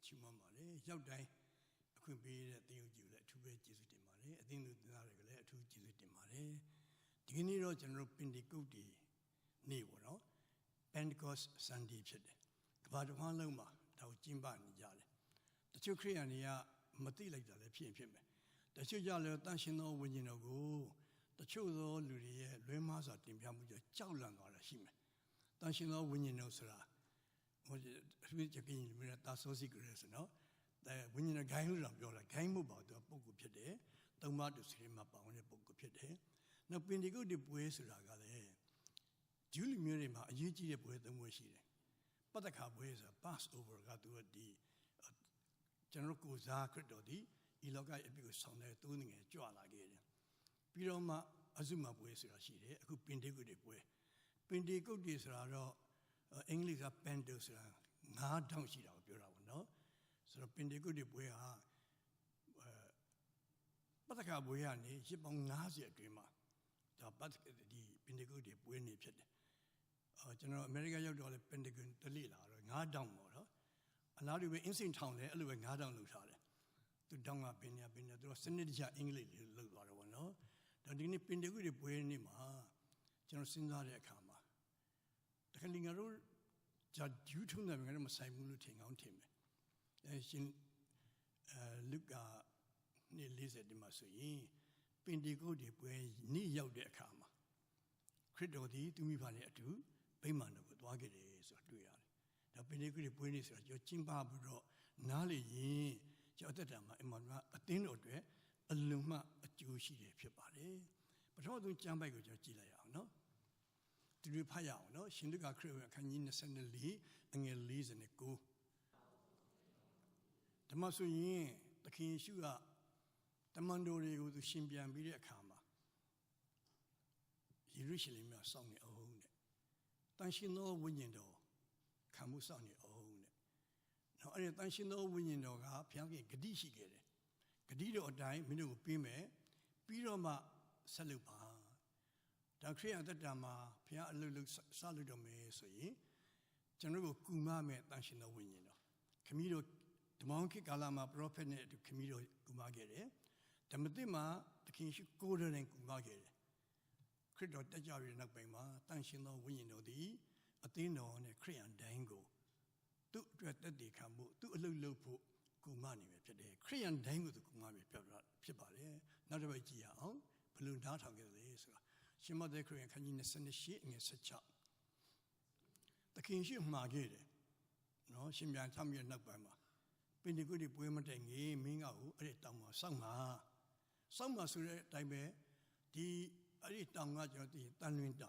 Chima Mare, Yaudai, a could be at the Ujula, two way Jesus de Mare, I think the Naragale, two Jesus de Mare, Dignero General Pindicuti, Nevo, Pentecost Sunday Pid, Kavaduan Loma, Tau Jimban Jale. The two Kriania, Matila, the Pim. The two Jalo, Tanshino, when you know go, the Chudo, Luria, Remas at Timpiamuja, Chowlang or a Shime. Tanshino, when you know, Sera. What you that's so secret, no? The when you guy who you're like game about the book of Pede, the mother stream up on a book of Pede. Now, when they go to Bues Ragale, Julie Murima, Yuji with the Moshi. But the cowboys are passed over got to the General Kozakret or the Iloga because on their tuning a joala again. Piroma Azuma Bues Rashide, who Pindigo de Pue. Pindigo disraro. English are pentos, not down sheet of your own, no? So Pindigo de Buea Pataka Bueani, ship on Nazi dreamer. The Pindigo de Bueni Pit. General America Yodol Pentagon, the Lila, or not down more. And now you were in town there, allowing not down Lucale. To down up in your Pinna, there was Senator English, look or one, no? The Pindigo de Bueni Ma, General Sindaria Kama. The Kalingaroo judge you to them, I'm a simulating on him. As in Luca near Lizard de Massui, Pindigo de Bue, ni out there Kama. Credo di to me funny at two, payment of Wagades or Duyari. The Pindigo de Buenis, your Chimbabro, Nali, Jotama, a thin or dre, a luma, a Jewish pipare. But all the Jambago Jilaya, no? To do Payao, no? Shinduka crew can in the Sunday Lee and a lease and a go. The Masu the King Sugar, the Mandori with the Shimbian Bidia Kama. He richly me a song own. Then she know window, Kamusani own. Now, then she know window, Pianki Gadishi get it. Gadido or die, Minu Pime, Piroma Salupa. The Korean Dama, Pia Lulu Saludome, so ye, General Kuma met National Winino. Camilo, the monkey Galama propene to Camilo Kumagere, the Medima, the King Golden and Kumagere. Credo Dajari Nakbema, Tanshino Winino di, Atheno and a Korean Dango. To dread the Camu, to a Lulu Kumani, Korean Dango to Kumami Pipare, not a way Gia, Balloon Data Galaza. She mother Korean can you send a sheet and such up. The King she Margate. No, she began Tammy and Nabama. Pindigudi Puematangi, Mingao, Aritama, Sama. Sama Sure Taime, the Aritanga, the Tanwin down.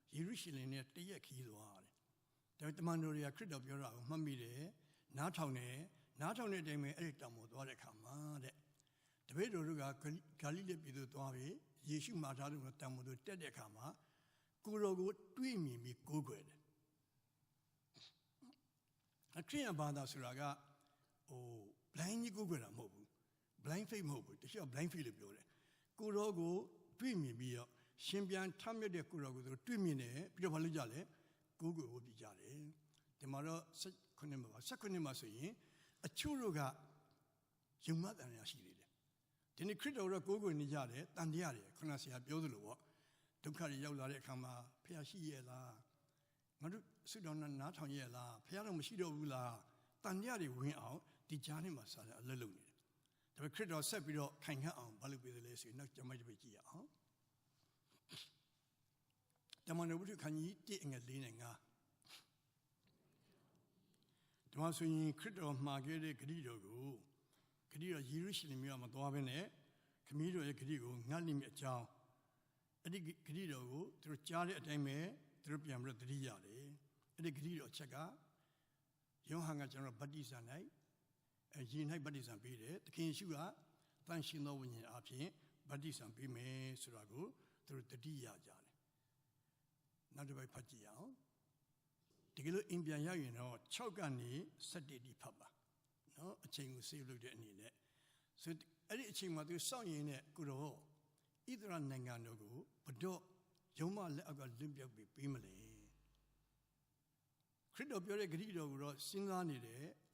He recently near the Yakizuari. The Mandoria crit of your Mamide, Natone, they may Aritamo, Warakama. The Vedoruga Galile Pidu Tuavi. Yeshu Mataru Tamudu Tedekama, Kurogo Twimi me Gugwed. A train about Suraga, oh, blind Gugwed mobile, blind fame mobile, the show blind Philip Yore. Kurogo Twimi be a Shimbian Tamio de Kurogo, Twimine, Piopalujale, Google would be jolly. The Mara Sakonima, a Churuga, your mother and Yashiri. Then the critter of Gogo in the Yare, Tandiare, Conasia Biodulu, Ducari Yolare Kama, Piashiela, Sudona Natanyela, Piano Mushido Ula, Tandiari went out, the Jani Masala, Leluni. The critter of Sepiro can get on, Balubi the Lacy, not Jamaja. The Manabu can eat the Engalinga. The Masu critter of Margaret Grido. Kadido Jerusalem Yamadovene, Camilo Kadigo, Nalim Chow. Eddie Kadido, through Charlie at Ame, through Piam Rodriale, Eddie Kadido Chaga, Yohanga General Badizanai, and Jinai Badizan Pide, the King Sugar, Tanshino Winnie Api, Badizan Pime Surago, through the Dia Jale. Not by Pajiao. The Gilo Indian Yano, Chogani, Sadi Papa. No, a chain will save looked at any. So, any chain what you saw in it, good old. Either on Nanganogo, but do Yoma let a Olympia be Pimele. Credo Bure Grido, Sinani,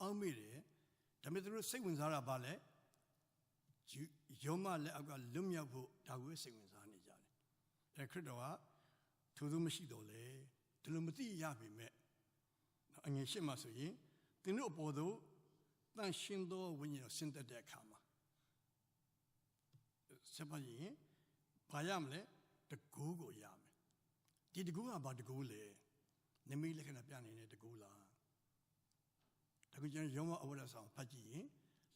Almire, ဒါပေမဲ့သူတို့စိတ်ဝင်စားတာပါလေယောမလက်အောက်ကလွတ်မြောက်ဖို့ဒါကိုစိတ်ဝင်စားနေကြတယ်ခရစ်တော်ကထိုသူမရှိတော့လေဒီလိုမသိရပေမဲ့အငယ်ရှင်းမှဆိုရင်သင်တို့အပေါ်သို့တန်ရှင်းသောဝိညာဉ်တော်ဆင်းသက်တဲ့အခါမှာဆက်ပါရင်ဘာရမလဲတကူကိုရမယ်ဒီတကူကဘာတကူလဲနမိတ်လက္ခဏာပြနေတဲ့တကူလားဒါကိုကျွန်တော်ယောမအဝရဆောင်ဖတ်ကြည့်ရင်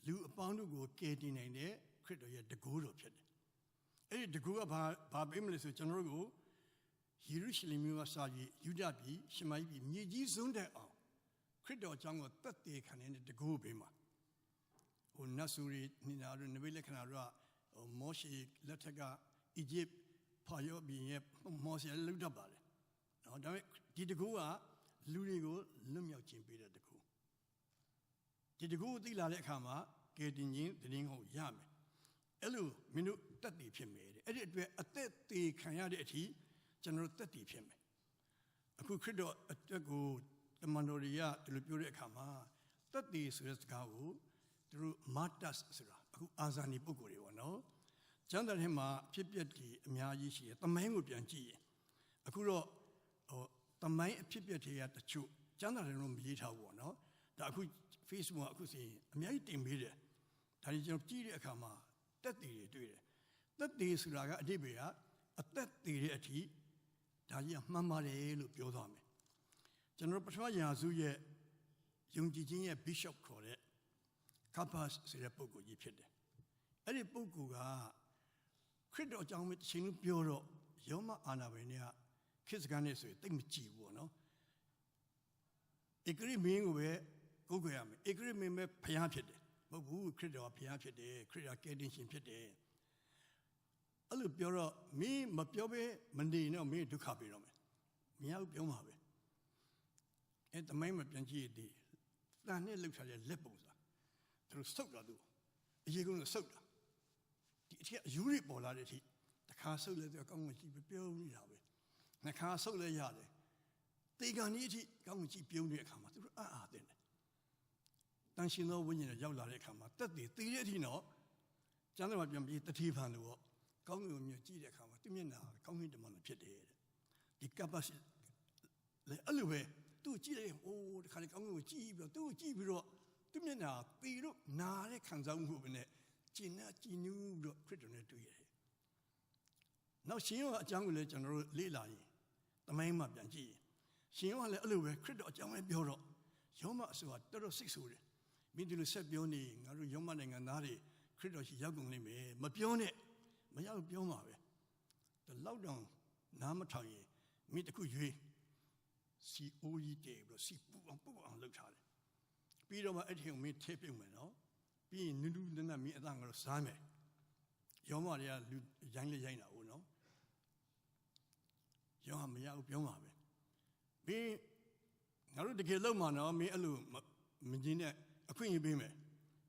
လူအပေါင်းတို့ကိုကယ်တင်နိုင်တဲ့ခရစ်တော်ရဲ့တကူတော်ဖြစ်တယ်အဲ့ဒီတကူကဘာပေးမလဲဆိုကျွန်တော်တို့ကိုယေရုရှလင်မြို့ကစာရေးယူဒပြည်ရှမိုင်းပြည်မြေကြီးစွန်းတဲ့အောင်ခရစ်တော်အကြောင်းကိုတတ်သိခံနေတဲ့တကူပေးမှာဟိုနတ်ဆူရီနိနာတို့နမိတ်လက္ခဏာတို့ကမောရှေလက်ထက်ကအီဂျစ်ဖာယောပြည်ရဲ့မောရှေလုတ်တတ်ပါလေနော်ဒါပေမဲ့ဒီတကူကလူတွေကိုလွတ်မြောက်ခြင်းပေးတဲ့တကူဒီတကူကိုသိလာတဲ့အခါမှာကယ်တင်ခြင်းတည်ငြိမ်ကိုရမယ်အဲ့လိုမင်းတို့တတ်သိဖြစ်မယ်တဲ့အဲ့ဒီအတွက်အသက်သေးခံရတဲ့အထိကျွန်တော်တက်တည်ဖြစ်မယ်အခုခရစ်တော်အတွက်ကိုတမန်တော်တွေကဒီလိုပြောတဲ့အခါမှာတက်တည်ဆိုတဲ့စကားကိုသူတို့ martyrs ဆိုတာအခုအာဇာနည်ပုဂ္ဂိုလ်တွေပေါ့နော်ကျမ်းစာထဲမှာဖြစ်ပျက်တွေအများကြီးရှိတယ်တမိုင်းကိုပြန်ကြည့်ရင်အခုတော့တမိုင်းအဖြစ်ပျက်တွေကတချို့ကျမ်းစာထဲတော့မရေးထားဘူးပေါ့နော်ဒါအခု Facebook မှာအခုစီအများကြီးတင်ပေးတယ်ဒါကြီးကျွန်တော်ကြည့်တဲ့အခါမှာတက်တည်တွေတွေ့တယ်တက်တည်ဆိုတာကအတိပ္ပယ်ကအသက်တည်တဲ့အထိဒါကြီးကမှန်ပါတယ်လို့ပြောသွားမယ်ကျွန်တော်ပထမရာစုရဲ့ယုံကြည်ခြင်းရဲ့ bishop ခေါ်တဲ့ Kabas ဆိုတဲ့ပုဂ္ဂိုလ်ကြီးဖြစ်တယ်အဲ့ဒီပုဂ္ဂိုလ်ကခရစ်တော်အကြောင်းပဲတစ်ချိန်လုံးပြောတော့ယောမအာနာဘယ်နဲ့ခေတ်စကားနဲ့ဆိုရင်တိတ်မကြည့်ဘူးပေါ့နော်ဧကရိမင်းကိုပဲကိုးကွယ်ရမယ်ဧကရိမင်းပဲဖျားဖြစ်တယ်မဟုတ်ဘူးခရစ်တော်ကဖျားဖြစ်တယ်ခရစ်တော်ကယ်တင်ရှင်ဖြစ်တယ်အဲ့လိုပြောတော့မင်းမပြောဘဲမနေတော့မင်းဒုက္ခပေးတော့မယ်မရဘူးပြောမှာပဲအဲ့တမိုင်းမပြန်ကြည့်သေးတန်နဲ့လှုပ်ထားတဲ့လက်ပုံစားသူတို့စုပ်တာသူအရေးကုန်စုပ်တာဒီအထက်အယူတွေပေါ်လာတဲ့အထိတစ်ခါဆုပ်လဲတော့ကောင်းကောင်းကြည့်ပြုံးနေတာပဲနှစ်ခါဆုပ်လဲရတယ်တေကန်ကြီးအထိကောင်းကောင်းကြည့်ပြုံးနေတဲ့အခါမှာသူတို့အားတဲ့တယ်တန်ရှင်သောဝိညာဉ်နဲ့ရောက်လာတဲ့အခါမှာတက်တည်တဲ့အထိတော့ကျမ်းစာမှာပြန်ပြီးတတိဖန်လို့ကောင်းကင်ကိုမြင်ကြည့်တဲ့အခါမှာသူမျက်နှာကောင်းကင်တမန်လိုဖြစ်တယ်တဲ့ဒီကပ္ပစလေအဲ့လိုပဲသူ့ကြည့်လိုက်ဟိုတခါလေကောင်းကင်ကိုကြည့်ပြီးတော့သူ့ကြည့်ပြီးတော့သူမျက်နှာပေလို့နားတဲ့ခံစားမှုပဲနဲ့ကျင်နာကျင်နူးပြီးတော့ခရစ်တော်နဲ့တွေ့ရတယ်နောက်ရှင်ရောအကြောင်းကိုလည်းကျွန်တော်တို့လေ့လာရင်တမိုင်းမှာပြန်ကြည့်ရင်ရှင်ရောကလည်းအဲ့လိုပဲခရစ်တော်အကြောင်းပဲပြောတော့ယောမအဆိုတာတော်တော်စိတ်ဆိုးတယ်မင်းဒီလိုဆက်ပြောနေငါတို့ယောမနိုင်ငံသားတွေခရစ်တော်ရှိရောက်ကုန်လိမ့်မယ်မပြောနဲ့မရဘူးပြောမှာပဲဒီလောက်တောင်နားမထောင်ရင်မိတခုရွေးစီအိုးကြီးတဲပြီးစီပူအောင်လုပ်ထားတယ်ပြီးတော့မှအဲ့ဒီကိုမင်းထဲပြုတ်မယ်နော်ပြီးရင်နူးနူးနန်းနန်းမင်းအသားငါတို့စားမယ်ယောမတွေကလူရိုင်းလေရိုင်းတာဟုတ်နော်ယောမမရဘူးပြောမှာပဲမင်းငါတို့တကယ်လုံးမှာနော်မင်းအဲ့လိုမကြီးနဲ့အခွင့်အရေးပေးမယ်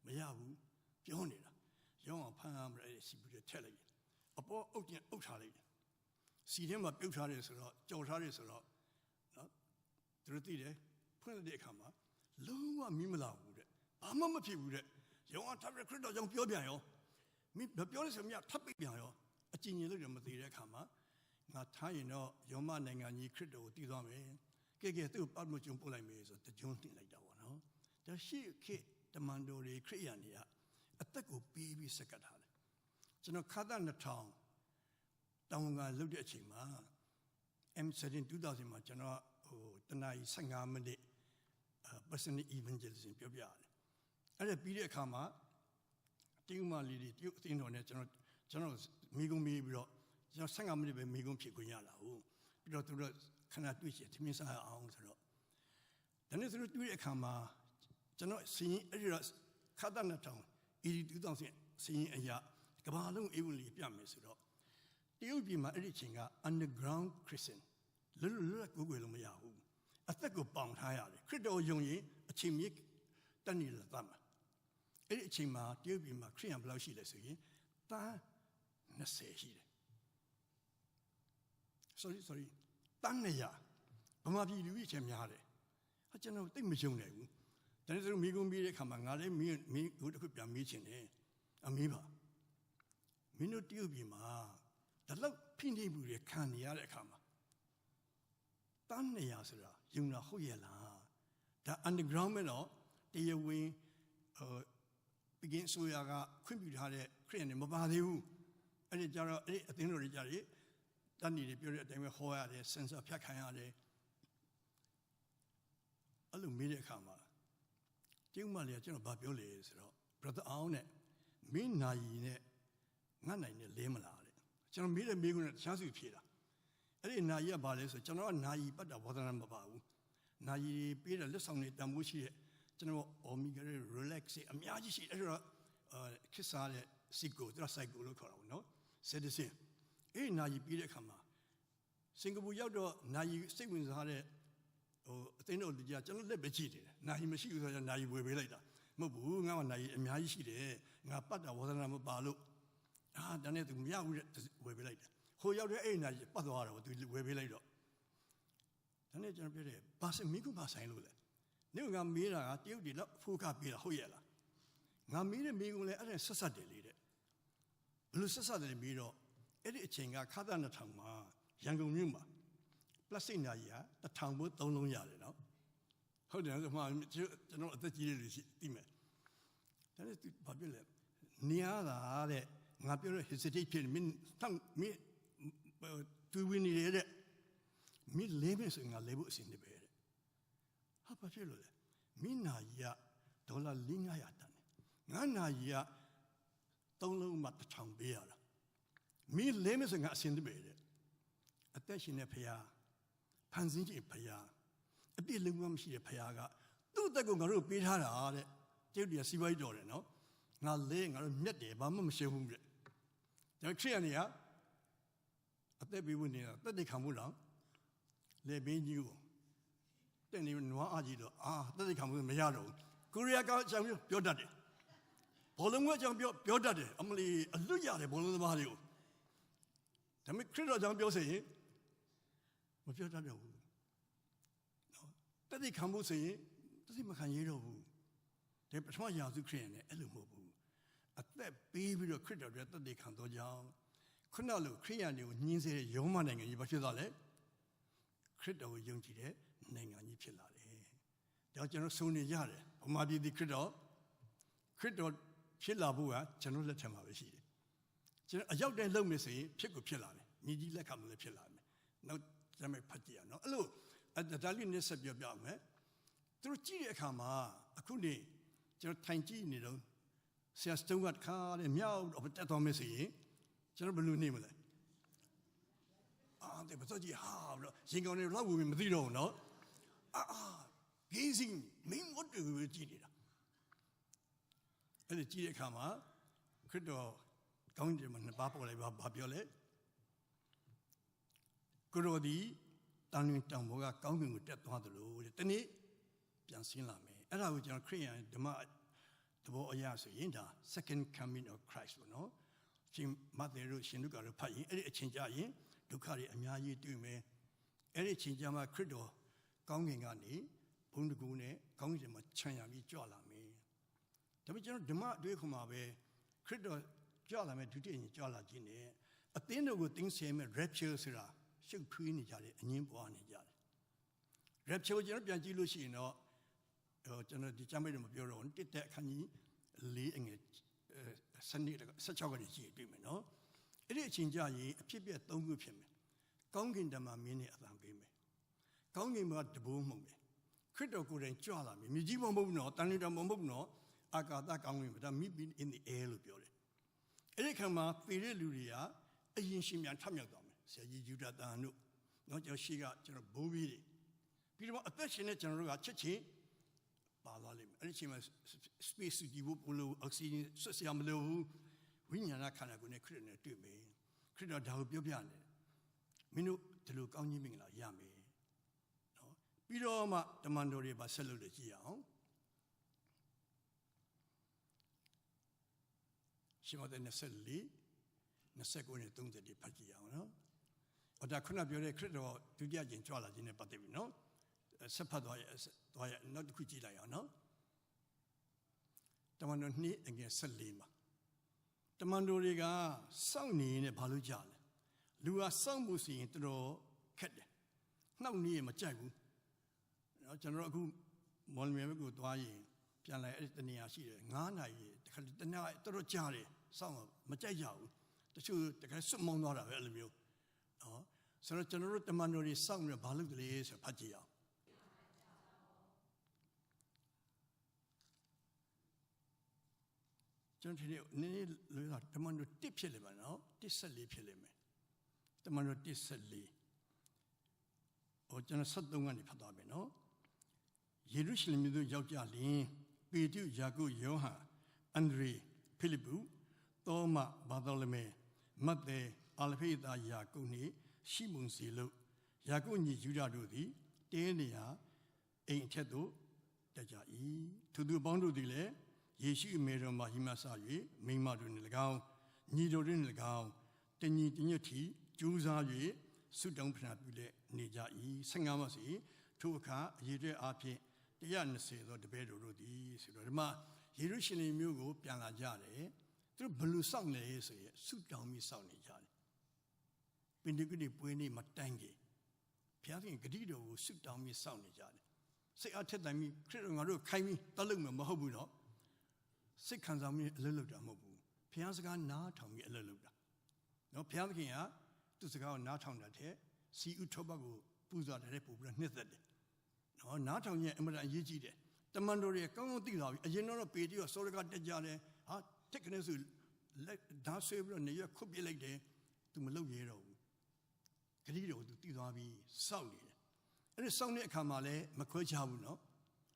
မရဘူးပြောနေတာယောမဖမ်းရမလဲစီပြီးတော့ထက်လိုက်အပေါ်အုပ်ကျင်အုပ်ထားလိုက်တယ်စီထဲမှာပြုတ်ထားတယ်ဆိုတော့ကြော်ထားတယ်ဆိုတော့နော်သူတို့သိတယ်ဖွင့်တဲ့အခါမှာလုံးဝမီးမလာဘူးတဲ့ဘာမှမဖြစ်ဘူးတဲ့ယောဟန်ထပ်ပြီးခရစ်တော်ကြောင့်ပြောပြန်ရောမင်းပြောလို့ဆိုမြတ်ထပ်ပြီးပြန်ရောအကျဉ်းကြီးလို့တော့မသိတဲ့အခါမှာငါထားရင်တော့ယောမနိုင်ငံကြီးခရစ်တော်ကိုတည်သွားမယ်ကဲသူ့ပတ်မကျုံပို့လိုက်မယ်ဆိုတကြုံတင်လိုက်တာပေါ့နော်ဒါရှိခေတမန်တော်တွေခရိယန်တွေကအသက်ကိုပေးပြီးစက္ကတ်ထားတယ်ကျွန်တော်ခါသ2000တောင်ကလုတ်တဲ့အချိန်မှာ M7 2000မှာကျွန်တော်ဟိုတနာရီ15မိနစ် personal evangelism ပြောပြရတယ်အဲ့ဒါပြီးတဲ့အခါမှာတရုတ်မလေးတွေတရုတ်အသင်းတော်နဲ့ကျွန်တော်မိကုံးမေးပြီးတော့ကျွန်တော်15မိနစ်ပဲမိကုံးဖြေခွင့်ရလာဟုတ်ပြီးတော့သူတို့ခဏတွေ့ချင်သမင်းစားအောင်ဆိုတော့ဒါနဲ့သူတို့တွေ့တဲ့အခါမှာကျွန်တော်စရင်အဲ့ဒီတော့ခါသ2000 2000စရင်အရာကဘာလုံးအေးဝင်လေးပြမယ်ဆိုတော့တရုတ်ပြည်မှာအဲ့ဒီအချိန်က underground Christian လွတ်ကိုယ်လို့မရဘူးအသက်ကိုပေါင်ထားရတယ်ခရစ်တော်ယုံရင်အချိန်မြစ်တက်နေလာတာအဲ့ဒီအချိန်မှာတရုတ်ပြည်မှာခရစ်ယာန်ဘယ်လောက်ရှိလဲဆိုရင်တန်း20ရှိတယ် sorry တန်း100ဗမာပြည်လူကြီးအချင်းများတယ်ဟာကျွန်တော်သိမယုံနိုင်ဘူး ဒါနဲ့သူမိကုံးပြီးတဲ့အခါမှာငါလည်းမင်းတို့တစ်ခုပြန်မေးချင်တယ်အမေးပါမင်းတို့တရုတ်ပြည်မှာဒါလောက်ဖိနှိပ်မှုတွေခံနေရတဲ့အခါမှာတန်း200ဆိုတာယုံတာဟုတ်ရဲ့လားဒါ underground မဲ့တော့တရားဝင်ပကင်းဆိုရကခွင့်ပြုထားတဲ့ခရစ်ယာန်တွေမပါသေးဘူးအဲ့ဒီကြတော့အဲ့အသင်းတော်တွေကြတယ်တန်းနေတွေပြောတဲ့အတိုင်းပဲဟောရတယ်စင်ဆာဖြတ်ခံရတယ်အဲ့လိုမေးတဲ့အခါမှာကျုံမလေးကကျွန်တော်ဗာပြောလေဆိုတော့ brother အောင်နဲ့မင်းနာယီနဲ့ငတ်နိုင်နဲ့လဲမလားတဲ့ကျွန်တော်မေးတဲ့မေးခွန်းနဲ့တခြားစီဖြေတာအဲ့ဒီနာယီကဘာလဲဆိုကျွန်တော်ကနာယီပတ်တာဘောဓနာမပါဘူးနာယီပေးတဲ့လက်ဆောင်တွေတန်ဖိုးရှိတဲ့ကျွန်တော် omega relax အများကြီးရှိအဲ့တော့ခစ်စားတဲ့ psycho သူက psycho လို့ခေါ်တာပေါ့နော် citizen အဲ့နာယီပေးတဲ့အခါမှာစင်ကာပူရောက်တော့နာယီစိတ်ဝင်စားတဲ့အသိတော်ကြီးကျွန်တော်လက်ပဲကြည့်တယ်နာယီမရှိဘူးဆိုတော့နာယီဝယ်ပေးလိုက်တာမဟုတ်ဘူးငါကနာယီအများကြီးရှိတယ်ငါပတ်တာဝါသနာမပါလို့ဒါနဲ့သူမရဘူးတဲ့ဝယ်ပေးလိုက်တယ်ဟိုရောက်တဲ့အဲ့နာယီပတ်သွားတော့သူဝယ်ပေးလိုက်တော့ဒါနဲ့ကျွန်တော်ပြောတယ်ဘာစမိကုဘာဆိုင်လို့လဲနေကမေးတာကတရုတ်တွေတော့ဖိုးကပေးတာဟုတ်ရဲ့လားငါမေးတဲ့မိကုလည်းအဲ့ဒါဆက်ဆက်တယ်လေတဲ့ဘယ်လိုဆက်ဆက်တယ်မေးတော့အဲ့ဒီအချိန်ကခါသ2000မှာရန်ကုန်မြို့မှာပလတ်စတစ်နာရီဟာ1000ဘိုး3လုံးရတယ်နော်ဟုတ်တယ်ဆိုမှကျွန်တော်အသက်ကြီးလေးရှိသိမယ်ဒါနဲ့သူဘာပြောလဲနေရတာတဲ့ငါပြောလို့ hesitate ဖြစ်မင်းသူဝင်နေရတဲ့မင်းလေးမယ်ဆိုငါလေးဖို့အစဉ်တပဲတဲ့ဟာဘာဖြစ်လို့လဲမင်းနာရီက$400-500တန်တယ်ငါနာရီက3လုံးမှ1000ပေးရတာမင်းလေးမယ်ဆိုငါအစဉ်တပဲတဲ့အသက်ရှင်တဲ့ဖခင်ဖန်ဆင်းခြင်းဖခင်အပြည့်လုံးဝမရှိတဲ့ဖခင်ကသူ့အသက်ကိုငါတို့ပေးထားတာတဲ့ကျုပ်တွေကစီးပွားရေးတော်တယ်နော်ငါလေးငါတို့မြတ်တယ်ဘာမှမရှိဘူးတဲ့ဒါခရစ်ယာန်တွေကအသက်ပေးဖို့နေတာတက်တဲ့ခံမှုတော့လေဘင်းကြီးကိုတဲ့နေနွားအကြီးတော့တက်တဲ့ခံမှုမရတော့ဘူးကိုရီးယားကအကြောင်းပြောတတ်တယ်ဘောလုံးကအကြောင်းပြောတတ်တယ်အမလီအလွတ်ရတယ်ဘောလုံးသမားတွေကိုဒါပေမဲ့ခရစ်တော်အကြောင်းပြောစေရင်မပြောတတ်တော့ဘူးနော်တက်တဲ့ခံမှုဆိုရင်တက်တဲ့မခံရတော့ဘူးဒါပထမရာစုခရစ်ယာန်နဲ့အဲ့လိုမဟုတ်ဘူးအသက်ပေးပြီးတော့ခရစ်တော်ရဲ့တက်တဲ့ခံတော်ကြောင့်ခုနလိုခရစ်ယာန်တွေကိုညှင်းဆဲတဲ့ယောမနိုင်ငံကြီးဘာဖြစ်သွားလဲခရစ်တော်ကိုယုံကြည်တဲ့နိုင်ငံကြီးဖြစ်လာတယ်ဒါကျွန်တော်ဆုံးနေရတယ်ဗမာပြည်ဒီခရစ်တော်ဖြစ်လာဖို့ကကျွန်တော်လက်ထက်မှာပဲရှိတယ်ကျွန်တော်အရောက်တဲ့လုံမယ်ဆိုရင်ဖြစ်ကိုဖြစ်လာမယ်မြေကြီးလက်ခံလို့လည်းဖြစ်လာမယ်နောက်ကျမ်းဖတ်ကြည့်ရအောင်နော်အဲ့လိုဒါလေးနဲ့ဆက်ပြောပြမယ်သူတို့ကြည့်တဲ့အခါမှာအခုနေကျွန်တော်ထိုင်ကြည့်နေတော့ဆရာစတုံးကတခါတဲ့မြောက်တော့တက်တော်မယ်ဆိုရင်ကျွန်တော်ဘယ်လိုနေမလဲတဲ့ဘာကြီးဟာလို့ရင်ကောင်းနေလောက်ဝင်မသိတော့ဘူးနော်gazing မင်းဝတ်တူကြည့်နေတာအဲ့ဒီကြည့်တဲ့အခါမှာခရစ်တော်ကောင်းတယ်မှာနှစ်ပါးပေါ်လိုက်ဘာပြောလဲကိုရောဒီတန်ရင်တောင်ဘောကကောင်းကင်ကိုတက်သွားသလိုတဲ့တနေ့ပြန်ဆင်းလာမယ်အဲ့ဒါကိုကျွန်တော်ခရစ်ယာန်ဓမ္မသဘောအရဆိုရင်ဒါ second coming of Christ ပေါ့နော်ရှင်မဿဲတို့ရှင်လုကာတို့ဖတ်ရင်အဲ့ဒီအချိန်ကြရင်ဒုက္ခတွေအများကြီးတွေ့မယ်အဲ့ဒီအချိန်ကြမှာခရစ်တော်ကောင်းကင်ကနေဘုန်းတကူနဲ့ကောင်းကင်မှာခြံရပြီးကြွလာမယ်ဒါပေမဲ့ကျွန်တော်ဓမ္မအတွေ့အခေါ်မှာပဲခရစ်တော်ကြွလာမယ်ဒုတိယရင်ကြွလာခြင်းနဲ့အသင်းတော်ကိုတင်းဆဲမဲ့ rapture ဆိုတာရှုပ်ထွေးနေကြတယ်အငင်းပွားနေကြတယ် rapture ကျွန်တော်ပြန်ကြည့်လို့ရှိရင်တော့ကျွန်တော်ဒီကျမ်းပိုင်းတော့မပြောတော့ဘူးတစ်တဲ့အခန်းကြီး4အငယ်16ကနေကြည့်တွေ့မယ်နော်အဲ့ဒီအချိန်ကြရင်အဖြစ်ပြက်3ခုဖြစ်မယ်ကောင်းကင်တမန်မင်းနဲ့အသံပေးမယ်ကောင်းကင်မှာတဘိုးမှုန်မယ်ခရစ်တော်ကိုယ်တိုင်ကြွလာမယ်မြေကြီးမဟုတ်ဘူးနော်တန်လီတော်မဟုတ်ဘူးနော်အာကာသကောင်းကင်မှာဒါ meet in the air လို့ပြောတယ်အဲ့ဒီခါမှာပေတဲ့လူတွေကအရင်ရှင်ပြန်ထမြောက်သွားမယ်ဆရာကြီးယူဒာတန်တို့နော်ကျွန်တော်ရှိကကျွန်တော်ဘိုးဘီးတွေပြီးတော့အသက်ရှင်တဲ့ကျွန်တော်တို့ကချက်ချင်းပါသွားလိမ့်မယ်အဲ့ဒီအချိန်မှာ space ဒီဘို့လို့ oxygen ဆွတ်စရာမလိုဘူးဝိညာဏခန္ဓာကိုယ်နဲ့ခရစ်နဲ့တွေ့မယ်ခရစ်တော်ဒါကိုပြောပြနေတယ်မင်းတို့ဒီလိုကောင်းကြီးမင်္ဂလာရမယ်နော်ပြီးတော့မှတမန်တော်တွေပါဆက်လို့ကြည့်ရအောင်ရှင်မဿဲ24 29နဲ့30ဖတ်ကြည့်အောင်နော်ဒါခုနပြောတဲ့ခရစ်တော်ဒုတိယကျင်ကြွလာခြင်းနဲ့ပတ်သက်ပြီနော်ဆက်ဖတ်သွားရနောက်တစ်ခုကြည့်လိုက်အောင်နော် တမန်တော်2အငယ်14မှာတမန်တော်တွေကစောင့်နေနေဘာလို့ကြလဲလူကစောင့်မှုစီရင်တော်တော်ခက်တယ်နှောက်နေရမကြိုက်ဘူးနော်ကျွန်တော်အခုမော်လမြိုင်ဘက်ကိုသွားရင်ပြန်လာအဲ့ဒီတနေရာရှိတယ်9 နာရီတခါတနေ့တော်တော်ကြာတယ်စောင့်မကြိုက်ကြဘူးတချို့တခါစွတ်မောင်းသွားတာပဲအဲ့လိုမျိုးနော်ဆိုတော့ကျွန်တော်တို့တမန်တော်တွေစောင့်နေဘာလို့လဲဆိုဖတ်ကြည့်အောင်ကျွန်တော်ဒီနေ့လို့တမန်တော်1ဖြစ်လိမ့်မယ်နော်14ဖြစ်လိမ့်မယ်တမန်တော်14ဟိုကျွန်တော်73ကနေဖတ်သွားမယ်နော်ယေရုရှလင်မြို့သို့ရောက်ကြလျင်ပေတရုယာကုပ်ယောဟန်အန္ဒြေဖိလိပ္ပုသောမဘာသောလမေမဿဲအာလဖိသားယာကုပ်နှင့်ရှိမုန်စီလုယာကုပ်ညီယူဒတို့သည်တဲနေရာအိမ်အထက်သို့တက်ကြ၏သူတို့ပေါင်းတို့သည်လည်းယေရှုအမေတော်မှာဟိမဆ၍မိမတို့နှင့်၎င်းညီတို့နှင့်၎င်းတညီတညွတ်ထီကျူးစား၍ဆုတောင်းပန်ပြုလက်နေကြ၏15မှစီထိုအခါအရေးတဲ့အားဖြင့်120သောတပည့်တော်တို့သည်ဆိုတော့ဒီမှာယေရုရှလင်မြို့ကိုပြန်လာကြတယ်သူတို့ဘယ်လိုစောင့်နေလဲဆိုရင်ဆုတောင်းပြီးစောင့်နေကြတယ်ပင်တကုတိပွဲနေ့မတိုင်ခင်ဘုရားသခင်ဂတိတော်ကိုဆုတောင်းပြီးစောင့်နေကြတယ်စိတ်အားထက်တိုင်းပြီးခရစ်တော်ငါတို့ခိုင်းပြီးတတ်လို့မဟုတ်ဘူးနော်စိတ်ခံစားမှုအလုပ်လုပ်တာမဟုတ်ဘူးဘုရားစကားနားထောင်ပြီးအလုပ်လုပ်တာနော်ဘုရားသခင်ကသူ့စကားကိုနားထောင်တဲ့စီဥထောပတ်ကိုပူဇော်တဲ့ပို့ပြီးနှစ်သက်တယ်နော်နားထောင်ရင်အမှန်တန်အရေးကြီးတယ်တမန်တော်တွေကောင်းကောင်းသိလာပြီအရင်တော့ပေတရုဆောရကတက်ကြတယ်ဟာတက်ကနေဆိုလက်ဓာဆွေးပြီးတော့နေရခုတ်ပြလိုက်တယ်သူမလုပ်ရတော့ဘူးဂတိတော်သူတည်သွားပြီးစောင့်နေတယ်အဲ့ဒီစောင့်တဲ့အခါမှာလည်းမခွဲခြားဘူးနော်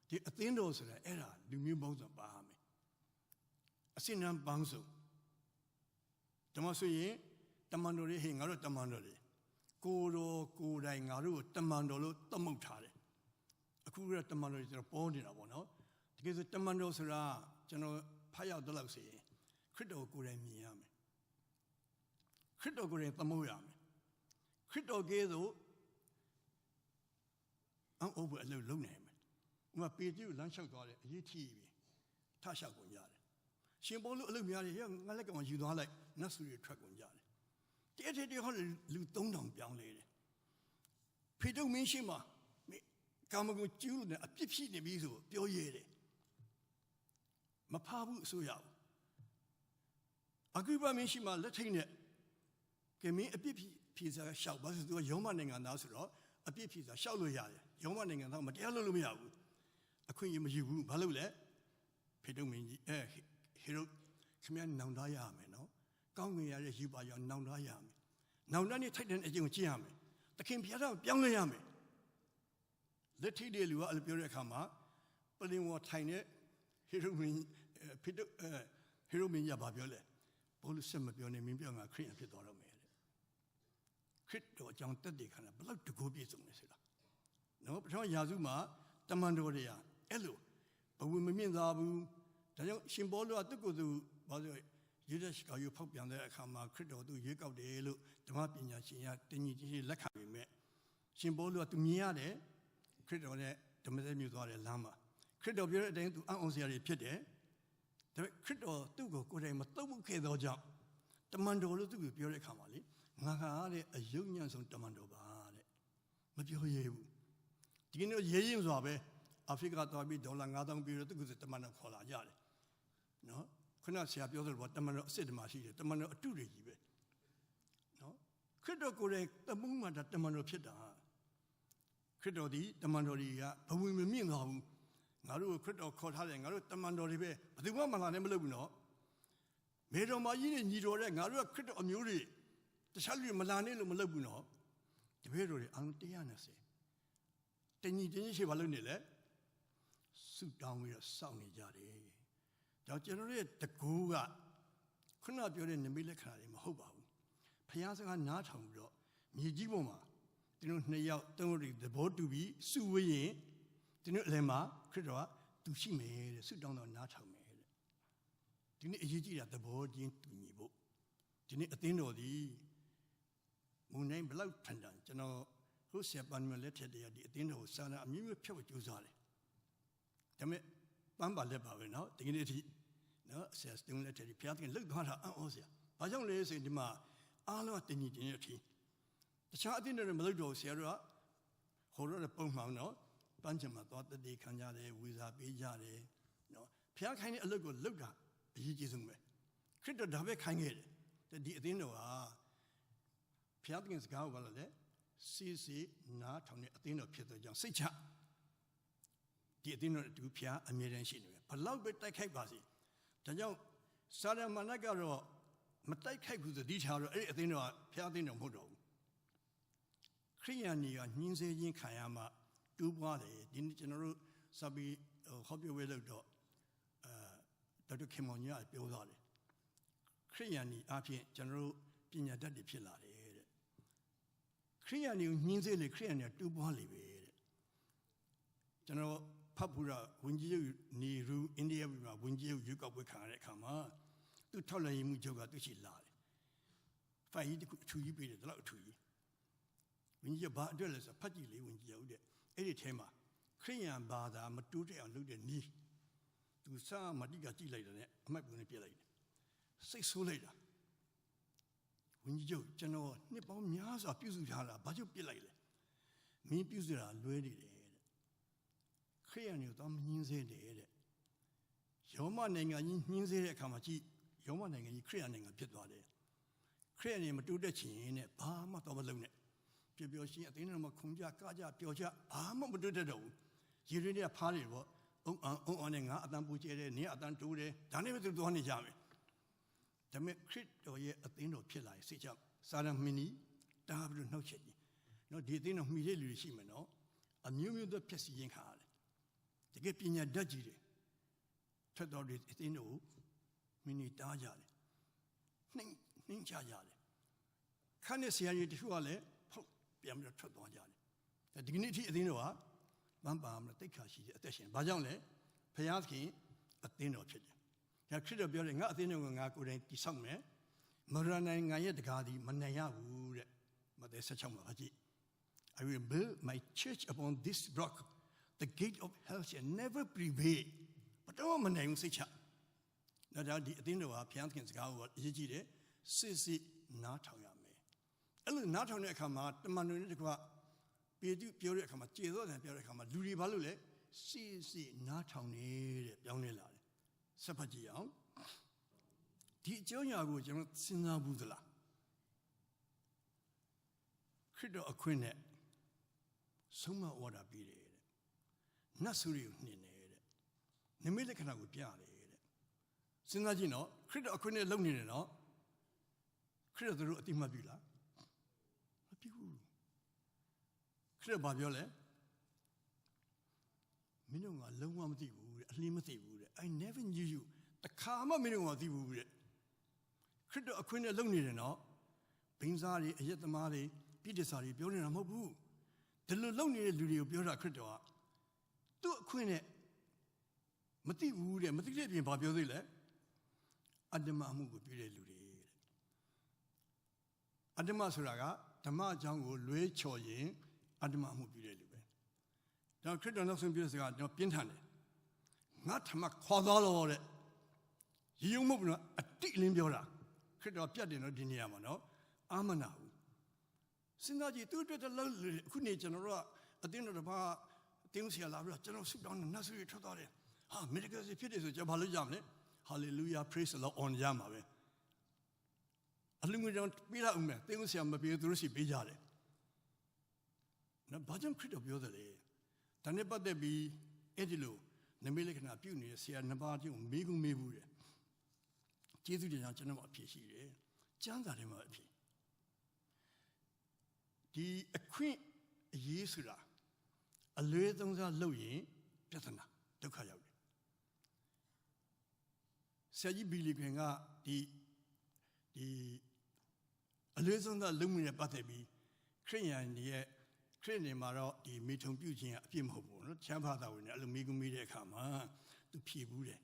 ဒီအသင်းတော်ဆိုတာအဲ့ဒါလူမျိုးပေါင်းစုံပါမယ်အစင်နံပေါင်းစုံဓမ္မဆိုရင်တမန်တော်တွေဟင်ငါတို့တမန်တော်တွေကိုတော်ကိုယ်တိုင်ငါတို့ကိုတမန်တော်လို့သတ်မှတ်ထားတယ်အခုကတမန်တော်တွေကျွန်တော်ပေါ်နေတာပေါ့နော်တကယ်ဆိုတမန်တော်ဆိုတာကျွန်တော်ဖတ်ရောက်တော့လို့ဆိုရင်ခရစ်တော်ကိုယ်တိုင်မြင်ရမယ်ခရစ်တော်ကိုယ်တိုင်သမုတ်ရမယ်ခရစ်တော်ကဲသို့အောဘအလုပ်လုပ်နိုင်မယ်ဥမာပေတရုလမ်းလျှောက်သွားတယ်အရေးကြီးပြီထလျှောက်ကုန်ကြတယ်ရှင်ပေါလုအလုပ်များတယ်ငါလက်ကမှယူသွားလိုက်နတ်စုတွေထွက်ကုန်ကြတယ်တဟောလူ3000ပြောင်းလဲတယ်ဖေတုံမင်းရှိမှာကာမဂုဏ်ကျူးလွန်တဲ့အပြစ်ဖြစ်နေပြီဆိုပြောရဲတယ်မဖားဘူးအစိုးရဘူးအဂိပမင်းရှိမှာလက်ထိတ်နဲ့ကမင်းအပြစ်ဖြစ်စားရှောက်ပါဆိုသူကယောမနိုင်ငံသားဆိုတော့အပြစ်ဖြစ်စားရှောက်လို့ရတယ်ယောမနိုင်ငံသားမတရားလို့မရဘူးအခွင့်အရေးမယူဘူးဘာလို့လဲဖေတုံမင်းကြီးဟေရုခင်ဗျာနောင်တရရမယ်နော်ကောင်းငင်ရတဲ့ယူပါရောနောင်တရရမယ်နောင်တနဲ့ထိုက်တဲ့အကျင့်ကိုကျင့်ရမယ်သခင်ဘုရားတော်ပြောင်းလဲရမယ်လက်ထိတဲ့လူကအဲ့လိုပြောတဲ့အခါမှာပလင်ဝထိုင်တဲ့ဟေရုမင်းဖေတုဟေရုမင်းရပါပြောလဲဘောလို့ဆက်မပြောနဲ့မင်းပြောငါခရစ်ယာန်ဖြစ်သွားတော့မယ်တဲ့ခရစ်တော်အကြောင်းတက်တဲ့ခါဘယ်လောက်တကူပြည့်စုံလဲဆိုတာနော်ပထမရာစုမှာတမန်တော်တွေကအဲ့လိုဘဝမမြင့်သားဘူးဒါကြောင့်ရှင်ပေါလုကသူ့ကိုယ်သူဘာလို့ယေဒရှ်ကယူဖောက်ပြန်တဲ့အခါမှာခရစ်တော်သူရွေးကောက်တယ်လို့ဓမ္မပညာရှင်ကတင်ကြီးကြီးလက်ခံပေမဲ့ရှင်ပေါလုကသူမြင်ရတယ်ခရစ်တော်နဲ့ဓမ္မသစ်မြို့သွားတဲ့လမ်းမှာခရစ်တော်ပြောတဲ့အတိုင်းသူအံ့ဩစရာတွေဖြစ်တယ်ဒါပေမဲ့ခရစ်တော်သူ့ကိုကိုယ်တိုင်မတုံ့ပြန်ခဲ့သောကြောင့်တမန်တော်လို့သူ့ကိုပြောတဲ့အခါမှာလေငါဟာတဲ့အယုံညံ့ဆုံးတမန်တော်ပါတဲ့မပြောရဲဘူးဒီကနေ့ရဲရင်စွာပဲအာဖရိကသွားပြီးဒေါ်လာ9000ပြီးတော့သူ့ကိုတမန်တော်ခေါ်လာကြတယ်နော်ခုနဆရာပြောသလိုပေါ့တမန်တော်အစ်စ်တမရှိတယ်တမန်တော်အတုတွေကြီးပဲနော်ခရစ်တော်ကိုယ်တိုင်တမှုမှတမန်တော်ဖြစ်တာခရစ်တော်ဒီတမန်တော်တွေကဘဝင်မမြင့်သွားဘူးငါတို့ခရစ်တော်ခေါ်ထားတယ်ငါတို့တမန်တော်တွေပဲဘယ်သူမှမလာနဲ့မလုပ်ဘူးနော်မေတော်မကြီးနဲ့ညီတော်တဲ့ငါတို့ကခရစ်တော်အမျိုးတွေတခြားလူတွေမလာနဲ့လို့မလုပ်ဘူးနော်တပည့်တော်တွေအလုံး120တညီချင်းရှိပါလို့နေလေဆုတောင်းပြီးတော့စောင့်နေကြတယ်ဒါကျွန်တော်ရဲ့တကူကခုနပြောတဲ့နမိတ်လက္ခဏာတွေမဟုတ်ပါဘူးဖျားစကားနားထောင်ပြီးတော့မြေကြီးပေါ်မှာသူတို့2ယောက်3ယောက်သဘောတူပြီးစုဝေးရင်သူတို့အလယ်မှာခရစ်တော်ကသူရှိမယ်တဲ့ဆုတောင်းတော့နားထောင်မယ်တဲ့ဒီနေ့အရေးကြီးတာသဘောချင်းတူညီဖို့ဒီနေ့အသင်းတော်ဒီမုန်တိုင်းဘလောက်ထန်တန်ကျွန်တော်ဟိုဆက်ပန်မလက်ထက်တည်းဒီအသင်းတော်ကိုစာနာအမျိုးမျိုးဖြတ်ဖို့ကြိုးစားတယ်ဒါပေမဲ့ပန်းပါလက်ပါပဲเนาะဒီကနေ့အထိ နော်ဆရာတုံးလက်ထက်ဘုရားသခင်လှုပ်သွားတာအော်ဆရာဘာကြောင့်လဲဆိုရင်ဒီမှာအားလုံးတင်ကြီးတင်ရထီတခြားအသင်းတွေမလုပ်တော့ဆရာတို့ကဟိုတော့ပုံမှန်နော်ပန်းချင်မှာသွားတည်ခံကြတယ်ဝေစာပေးကြတယ်နော်ဘုရားခိုင်းတဲ့အလုပ်ကိုလုပ်တာအရေးကြီးဆုံးပဲခရစ်တော်ဒါပဲခိုင်းခဲ့တယ်ဒီအသင်းတော်ဟာဘုရားသခင်စကားကိုလည်းစီနားထောင်တဲ့အသင်းတော်ဖြစ်တဲ့ကြောင့်စိတ်ချဒီအသင်းတော်တူဘုရားအမြဲတမ်းရှိနေတယ်ဘလောက်ပဲတိုက်ခိုက်ပါစေဒါကြောင့်စာရမဏတ်ကတော့မတိုက်ခိုက်ဘူးသတိထားတော့အဲ့ဒီအသင်းတော်ကဘုရားအသင်းတော်မဟုတ်တော့ဘူးခရိယာနီကညှင်းဆဲခြင်းခံရမှတူးပွားတယ်ဒီနေ့ကျွန်တော်တို့စပြီးဟောပြောဝဲလို့တော့ဒေါက်တာခင်မောင်ကြီးကပြောသွားတယ်ခရိယာနီအဖြစ်ကျွန်တော်တို့ပညာတတ်တွေဖြစ်လာတယ်တဲ့ခရိယာနီကိုညှင်းဆဲလေခရိယာနီကတူးပွားလေပဲတဲ့ကျွန်တော်ဖတ်ဖို့တော့ဝင်ကြီးရုပ်နေရူအိန္ဒိယပြည်မှာဝင်ကြီးရုပ်ရွေးကောက်ပွဲခံရတဲ့အခါမှာသူထောက်လှမ်းရေးမှုချုပ်ကသူရှိလာတယ်ဖိုင်ကြီးတစ်ခုအထူကြီးပေးတယ်ဒါတော့အထူကြီးဝင်ကြီးဘာအတွက်လဲဆိုဖတ်ကြည့်လေဝင်ကြီးရုပ်တဲ့အဲ့ဒီထဲမှာခရိယန်ဘာသာမတိုးတက်အောင်လုပ်တဲ့နီးသူစာမတိကကြည့်လိုက်တယ်နဲ့အမှတ်ပုံနဲ့ပြလိုက်တယ်စိတ်ဆိုးလိုက်တာဝင်ကြီးချုပ်ကျွန်တော်နှစ်ပေါင်းများစွာပြုစုထားတာဘာကြောင့်ပြစ်လိုက်လဲမင်းပြုစုတာလွဲနေတယ်တဲ့ခရိယန်တွေကိုတော့မညှင်းဆဲတယ်တဲ့ယောမနိုင်ငံကြီးညှင်းဆဲတဲ့အခါမှာကြည့်ယောမနိုင်ငံကြီးခရိယန်နိုင်ငံဖြစ်သွားတယ်ခရိယန်တွေမတိုးတက်ချင်နဲ့ဘာမှတော့မလုပ်နဲ့ပျော်ရှင်အသိတော်မှာခုံကြကကြပျော်ကြဘာမှမတွေ့တတ်တော့ဘူးရေရင်းတွေကဖားတယ်ပေါ့အုံအောင်နဲ့ငါအတန်ပူကျဲတယ်နင်းအတန်တိုးတယ်ဒါနဲ့ပဲသူသွားနေကြမယ်ဒါပေမဲ့ခရစ်တော်ရဲ့အသိတော်ဖြစ်လာရင်စိတ်ချစာရမင်းကြီးတားပြီးနှုတ်ချက်ကြီးနော်ဒီအသိတော်မှီတဲ့လူတွေရှိမယ်နော်အမျိုးမျိုးသောဖြစ်စီရင်ခါရတယ်တကယ်ပညာတတ်ကြီးတယ်ထက်တော်ဒီအသိတော်ကိုမင်းကြီးတားကြတယ်နှင်းချကြတယ်ခန်းနဲ့ဆရာကြီးတချို့ကလည်းပြန်ပြီးတော့ထွက်သွားကြတယ်ဒီကနေ့အထိအသင်းတော်ကဗန်းပါမလို့တိတ်ခါရှိတဲ့အသက်ရှင်ဘာကြောင့်လဲဘုရားသခင်အသင်းတော်ဖြစ်တယ်ဒါခရစ်တော်ပြောတယ်ငါအသင်းတော်ကငါကိုယ်တိုင်တည်ဆောက်မယ်မရနိုင်ငါရဲ့တကားဒီမနိုင်ရဘူးတဲ့မဿဲ16မှာကြည့် I will build my church upon this rock the gate of hell shall never prevail ဘာတော့မနိုင်ဘူးစိတ်ချဒါဒီအသင်းတော်ကဘုရားသခင်စကားကိုအရေးကြီးတယ်စစ်နားထောင်ရအဲ့လိုနားထောင်တဲ့အခါမှာတမန်တော်တွေတကွပေတုပြောတဲ့အခါမှာကျေသောတယ်ပြောတဲ့အခါမှာလူတွေဘာလို့လဲစီနားထောင်နေတဲ့ပြောင်းလဲလာတယ်ဆက်ဖတ်ကြည့်အောင်ဒီအကြောင်းအရာကိုကျွန်တော်စဉ်းစားဘူးသလားခရစ်တော်အခွင့်နဲ့ဆုံးမဩဝါဒပေးတယ်တဲ့နတ်ဆိုးတွေကိုနှင်တယ်တဲ့နိမိတ်လက္ခဏာကိုပြတယ်တဲ့စဉ်းစားကြည့်နော်ခရစ်တော်အခွင့်နဲ့လုံနေတယ်နော်ခရစ်တော်တို့အတိမတ်ပြီလားပြုခရစ်ဘာပြောလဲမင်းတို့ကလုံးဝမသိဘူးတဲ့အလင်းမသိဘူးတဲ့ I never knew you တခါမှမင်းတို့ကမသိဘူးတဲ့ခရစ်တော်အခွင့်နဲ့လုံနေတယ်နော်ဘိန်းစားတွေအယက်သမားတွေပြည်တစားတွေပြောနေတာမဟုတ်ဘူးဒီလိုလုံနေတဲ့လူတွေကိုပြောတာခရစ်တော်ကသူ့အခွင့်နဲ့မသိဘူးတဲ့မသိတဲ့အပြင်ဘာပြောသေးလဲအတ္တမမှုကိုပြုတဲ့လူတွေတဲ့အတ္တမဆိုတာကဓမ္မအကြောင်းကိုလွဲချော်ရင်အတ္တမမှုပြုတဲ့လူပဲဒါခရစ်တော်နောက်ဆုံးပြောတဲ့စကားတော့ပြင်းထန်တယ်ငါထမခေါ်သွားတော့တဲ့ရေယုံမဟုတ်ဘူးနော်အတိအလင်းပြောတာခရစ်တော်ပြတ်တယ်နော်ဒီနေရာမှာနော်အာမနာဘူးစဉ်းစားကြည့်သူ့အတွက်တလုံးအခုနေကျွန်တော်တို့ကအတင်းတော်တစ်ပါးအတင်းဆရာလာပြီးတော့ကျွန်တော်ဆုတောင်းနတ်ဆုရထွက်သွားတယ်ဟာမီရကယ်ဖြစ်တယ်ဆိုကျွန်တော်ဘာလို့ရမလဲ hallelujah praise the Lord on ရမှာပဲအလုံးငွေကြောင့်ပေးရအောင်မယ်တင်းဆရာမပေးသူတို့ရှိပေးကြတယ်နော်ဘာကြောင့်ခရစ်တော်ပြောတယ်လဲဒါနဲ့ပတ်သက်ပြီးအဲ့ဒီလိုနမိတ်လက္ခဏာပြုနေတဲ့ဆရာနှစ်ပါးချင်းမေးခွန်းမေးဘူးတဲ့ကျေးဇူးတင်ကြောင့်ကျွန်တော်အဖြေရှိတယ်ကျမ်းစာထဲမှာအဖြေဒီအခွင့်အရေးဆိုတာအလွဲသုံးစားလုပ်ရင်ပြဿနာဒုက္ခရောက်တယ်ဆရာကြီးဘီလီခင်ကဒီအလွဲသုံးစားလုပ်မှုနဲ့ပတ်သက်ပြီးခရစ်ယာန်ရဲ့ခရစ်နေမှာတော့ဒီမိထုံပြုခြင်းအပြစ်မဟုတ်ဘူးနော်ချမ်းသာတာဝင်တယ်အဲ့လိုမိကုမိတဲ့အခါမှာသူဖြေဘူးတယ်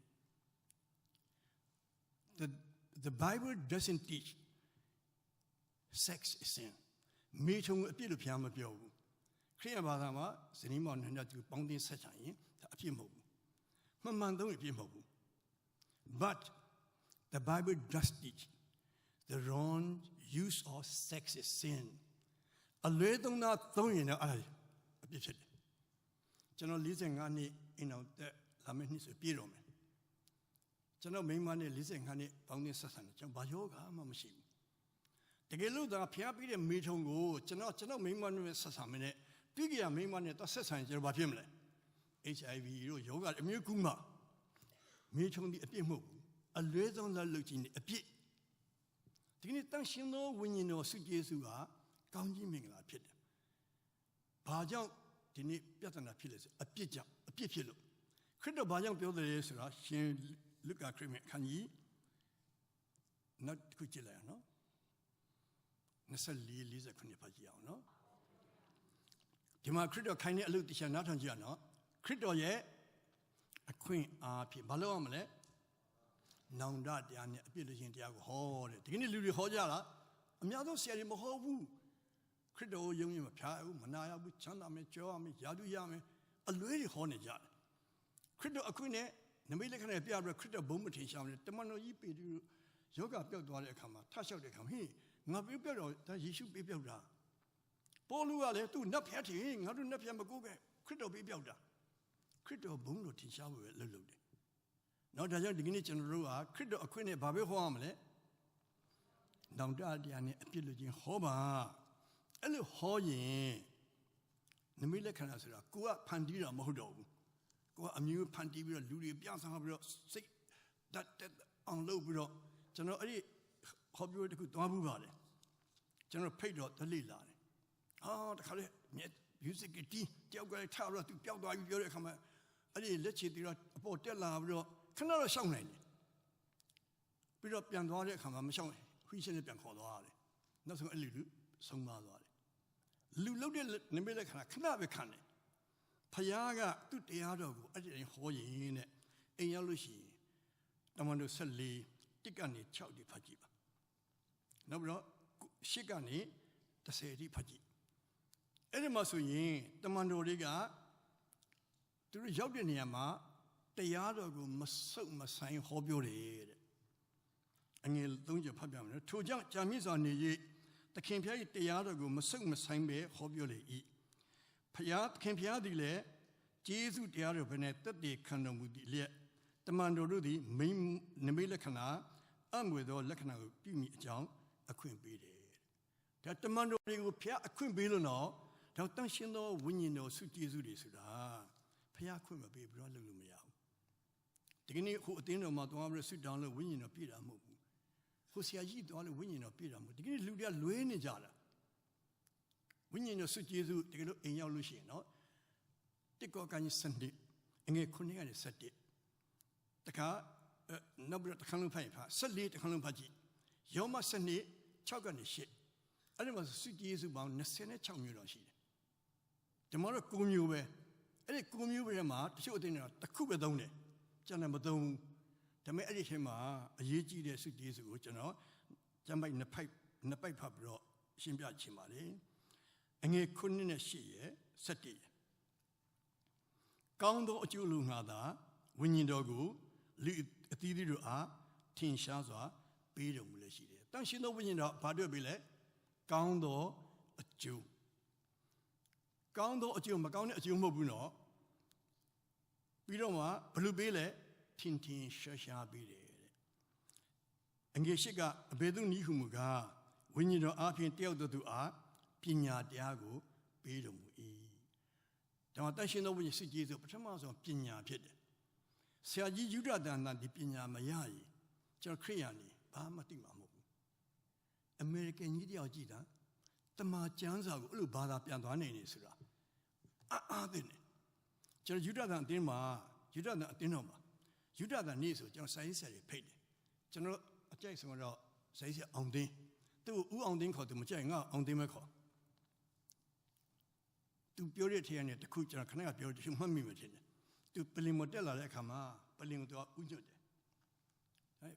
The Bible doesn't teach sex is sin မိထုံအပြစ်လို့ဘုရားမပြောဘူးခရစ်ယာန်ဘာသာမှာဇနီးမောင်နှံ့သူပေါင်းသင်းဆက်ချင်ရင်ဒါအပြစ်မဟုတ်ဘူးမှန်မှန်သုံးအပြစ်မဟုတ်ဘူး but The Bible does teach the wrong use of sex is sin. အလွဲသုံးသားသုံးရင်လည်းအဲ့အပြစ်ဖြစ်တယ်ကျွန်တော်45နှစ်အိမ်အောင်သက်လာမယ့်နှစ်ဆိုပြည့်တော့မယ်ကျွန်တော်မိန်းမနဲ့45နှစ်ပေါင်းသင်းဆက်ဆံတယ်ကျွန်တော်ဘာယောဂမှမရှိဘူးတကယ်လို့သာဖျားပြီးတဲ့မိထုံကိုကျွန်တော်မိန်းမနဲ့ဆက်ဆံမနဲ့တွေ့ကြရမိန်းမနဲ့တော့ဆက်ဆံကျွန်တော်ဘာဖြစ်မလဲ HIV တို့ယောဂအမျိုးကူးမှမိထုံဒီအပြစ်မဟုတ်ဘူးအလွဲသုံးသားလုပ်ခြင်းနဲ့အပြစ်ဒီနေ့တန်ရှင်သောဝိညာဉ်တော်ဆုကျေးဇူးကကောင်းကြီးမင်္ဂလာဖြစ်တယ်ဘာကြောင့်ဒီနေ့ပြဿနာဖြစ်လဲဆိုအပြစ်ကြောင့်အပြစ်ဖြစ်လို့ခရစ်တော်ဘာကြောင့်ပြောတယ်ဆိုတာရှင်လုကာခရစ်မြတ်ခန်းကြီးနောက်တစ်ခုကြည့်လိုက်အောင်နော်24-49ဖတ်ကြည့်အောင်နော်ဒီမှာခရစ်တော်ခိုင်းတဲ့အလုပ်တရားနားထောင်ကြည့်အောင်နော်ခရစ်တော်ရဲ့အခွင့်အားဖြင့်ဘာလို့ရမလဲနောင်တတရားနဲ့အပြစ်လို့ရှင်တရားကိုဟောတယ်ဒီကနေ့လူတွေဟောကြတာအများဆုံးဆရာတွေမဟောဘူးခရစ်တော်ကိုယုံရင်မဖြားဘူးမနာရဘူးချမ်းသာမယ်ကြောရမယ်ယာတုရမယ်အလွဲတွေဟောနေကြတယ်ခရစ်တော်အခွင့်နဲ့နမိတ်လက္ခဏာပြပြီးခရစ်တော်ဘုံမထင်ရှားတယ်တမန်တော်ကြီးပေတရုယောဂပျောက်သွားတဲ့အခါမှာထလျှောက်တဲ့အခါဟေးငါပေးပျောက်တော့ဒါယေရှုပေးပျောက်တာပေါလုကလည်းသူ့နတ်ဖျက်ထင်ငါတို့နတ်ဖျက်မကိုးပဲခရစ်တော်ပေးပျောက်တာခရစ်တော်ဘုံလို့ထင်ရှားဖို့ပဲလှုပ်တယ်နောက်ဒါကြောင့်ဒီကနေ့ကျွန်တော်တို့ကခရစ်တော်အခွင့်နဲ့ဘာပဲဟောရမလဲနောင်တတရားနဲ့အပြစ်လို့ချင်းဟောပါအဲ့လိုဟောရင်နမိတ်လက္ခဏာဆိုတာကိုကဖန်တီးတာမဟုတ်တော့ဘူးကိုကအမျိုးဖန်တီးပြီးတော့လူတွေပြဆန်းပြီးတော့စိတ်တတ်အောင်လုပ်ပြီးတော့ကျွန်တော်အဲ့ဒီဟောပြောတခုသွားမှုပါတယ်ကျွန်တော်ဖိတ်တော့တလိလာတယ်တခါလေmusic တီးတယောက်ကလည်းထားတော့သူပျောက်သွားပြီးပြောတဲ့အခါမှာအဲ့ဒီလက်ချီတီတော့အပေါ်တက်လာပြီးတော့ခဏတော့ရှောက်နိုင်တယ်ပြီးတော့ပြန်သွားတဲ့အခါမှာမရှောက်ခွေးရှင်းနဲ့ပြန်ခေါ်သွားတယ်နောက်ဆုံးအဲ့လူဆုံးသွားတယ်လူလုတ်တဲ့နမိတ်လက္ခဏာခဏပဲခံတယ်ဖယားကသူ့တရားတော်ကိုအဲ့ဒီဟောရင်တဲ့အိမ်ရောက်လို့ရှိရင်တမန်တော်14တစ်ကနေ6တိဖတ်ကြည့်ပါနောက်ပြီးတော့8ကနေ10တိဖတ်ကြည့်အဲ့ဒီမှာဆိုရင်တမန်တော်တွေကသူတို့ရောက်တဲ့နေရာမှာတရားတော်ကိုမဆုတ်မဆိုင်ဟောပြောတယ်တဲ့အငယ်3ချက်ဖတ်ပြမယ်ထို့ကြောင့်ကြာမြင့်စွာနေ၍သခင်ဖျား၏တရားတော်ကိုမဆုတ်မဆိုင်ပဲဟောပြောလေ၏ဖျားသခင်ဖျားသည်လည်းကျေးဇူးတရားတော်ဘယ်နဲ့တက်တည်ခံတော်မူသည့်လျက်တမန်တော်တို့သည်မိနမိတ်လက္ခဏာအငွေသောလက္ခဏာကိုပြုမိအကြောင်းအခွင့်ပေးတယ်ဒါတမန်တော်တွေကိုဖျားအခွင့်ပေးလို့တော့ဒါတန်ရှင်သောဝိညာဉ်တော်ဆုကျေးဇူးတွေဆိုတာဖျားခွင့်မပေးဘယ်တော့လုပ်လို့မရဘူးဒီကနေ့ဟိုအတင်းတော်မှာသွားပြီးဆွတောင်းလို့ဝိညာဉ်တော်ပြည့်တာမဟုတ်ဘူးဟိုဆရာကြီးသွားလို့ဝိညာဉ်တော်ပြည့်တာမဟုတ်ဒီကနေ့လူတွေကလွဲနေကြတာဝိညာဉ်တော်ဆုကျေးဇူးတကယ်လို့အိမ်ရောက်လို့ရှိရင်နော်တစ်ကောကန်စနစ်အငယ်9ကနေ17တခါနောက်ပြီးတခါလုံးဖတ်ရင်14တခါလုံးဖတ်ကြည့်ယောမစနစ်6ကနေ8အဲ့ဒီမှာဆုကျေးဇူးပေါင်း26မျိုးတော့ရှိတယ်ဒီမှာတော့9မျိုးပဲအဲ့ဒီ9မျိုးပဲမှာတချို့အသိနေတာတစ်ခုပဲသုံးတယ်ကျန်တယ်မသုံးဘူးဒါပေမဲ့အဲ့ဒီထဲမှာအရေးကြီးတဲ့ဆုကျေးဇူးကိုကျွန်တော်ကျမ်းပိုက်နှစ်ပိုက်ဖတ်ပြီးတော့ရှင်းပြချင်ပါတယ်အငယ်9နဲ့8ရဲ့17ရဲ့ကောင်းသောအကျိုးလူငါသာဝိညာဉ်တော်ကိုလူအသီးသီးတို့အားထင်ရှားစွာပေးတော်မူလည်းရှိတယ်တန်ရှင်သောဝိညာဉ်တော်ဘာတွေ့ပြီလဲကောင်းသောအကျိုးကောင်းသောအကျိုးမကောင်းတဲ့အကျိုးမဟုတ်ဘူးနော်ပြီးတော့မှဘလို့ပေးလဲထင်ထင်ရှားရှားပေးတယ်တဲ့အငယ်ရှိကအဘယ်သူနည်းဟုမူကားဝိညာဉ်တော်အားဖြင့်တယောက်သောသူအားပညာတရားကိုပေးတော်မူ၏ဒါမှတန်ရှင်သောဝိညာဉ်စစ်ကြီးဆိုပထမဆုံးပညာဖြစ်တယ်ဆရာကြီးယူဒတန်ဒီပညာမရရင်ကျွန်တော်ခရိယာနေဘာမှသိမှာမဟုတ်ဘူးအမေရိကန်ကြီးတယောက်ကြည့်တာတမန်ကျမ်းစာကိုအဲ့လိုဘာသာပြန်သွားနေဆိုတာအားသိနေကျွန်တော်ယူဒတန်အတင်းမှာယူဒတန်အတင်းတော်မှာယူဒတန်နေ့ဆိုကျွန်တော်စာရေးဆရာတွေဖိတ်တယ်ကျွန်တော်အကြိုက်ဆုံးတော့စာရေးဆရာအောင်တင်းသူ့ဦးအောင်တင်းခေါ်သူမကြိုက်ငါအောင်တင်းပဲခေါ်သူပြောတဲ့ထည့်ရတဲ့တခုကျွန်တော်ခဏကပြောတယ်မှတ်မိမှထင်တယ်သူပလင်မတက်လာတဲ့အခါမှာပလင်ကိုသူကဥညွတ်တယ်အဲ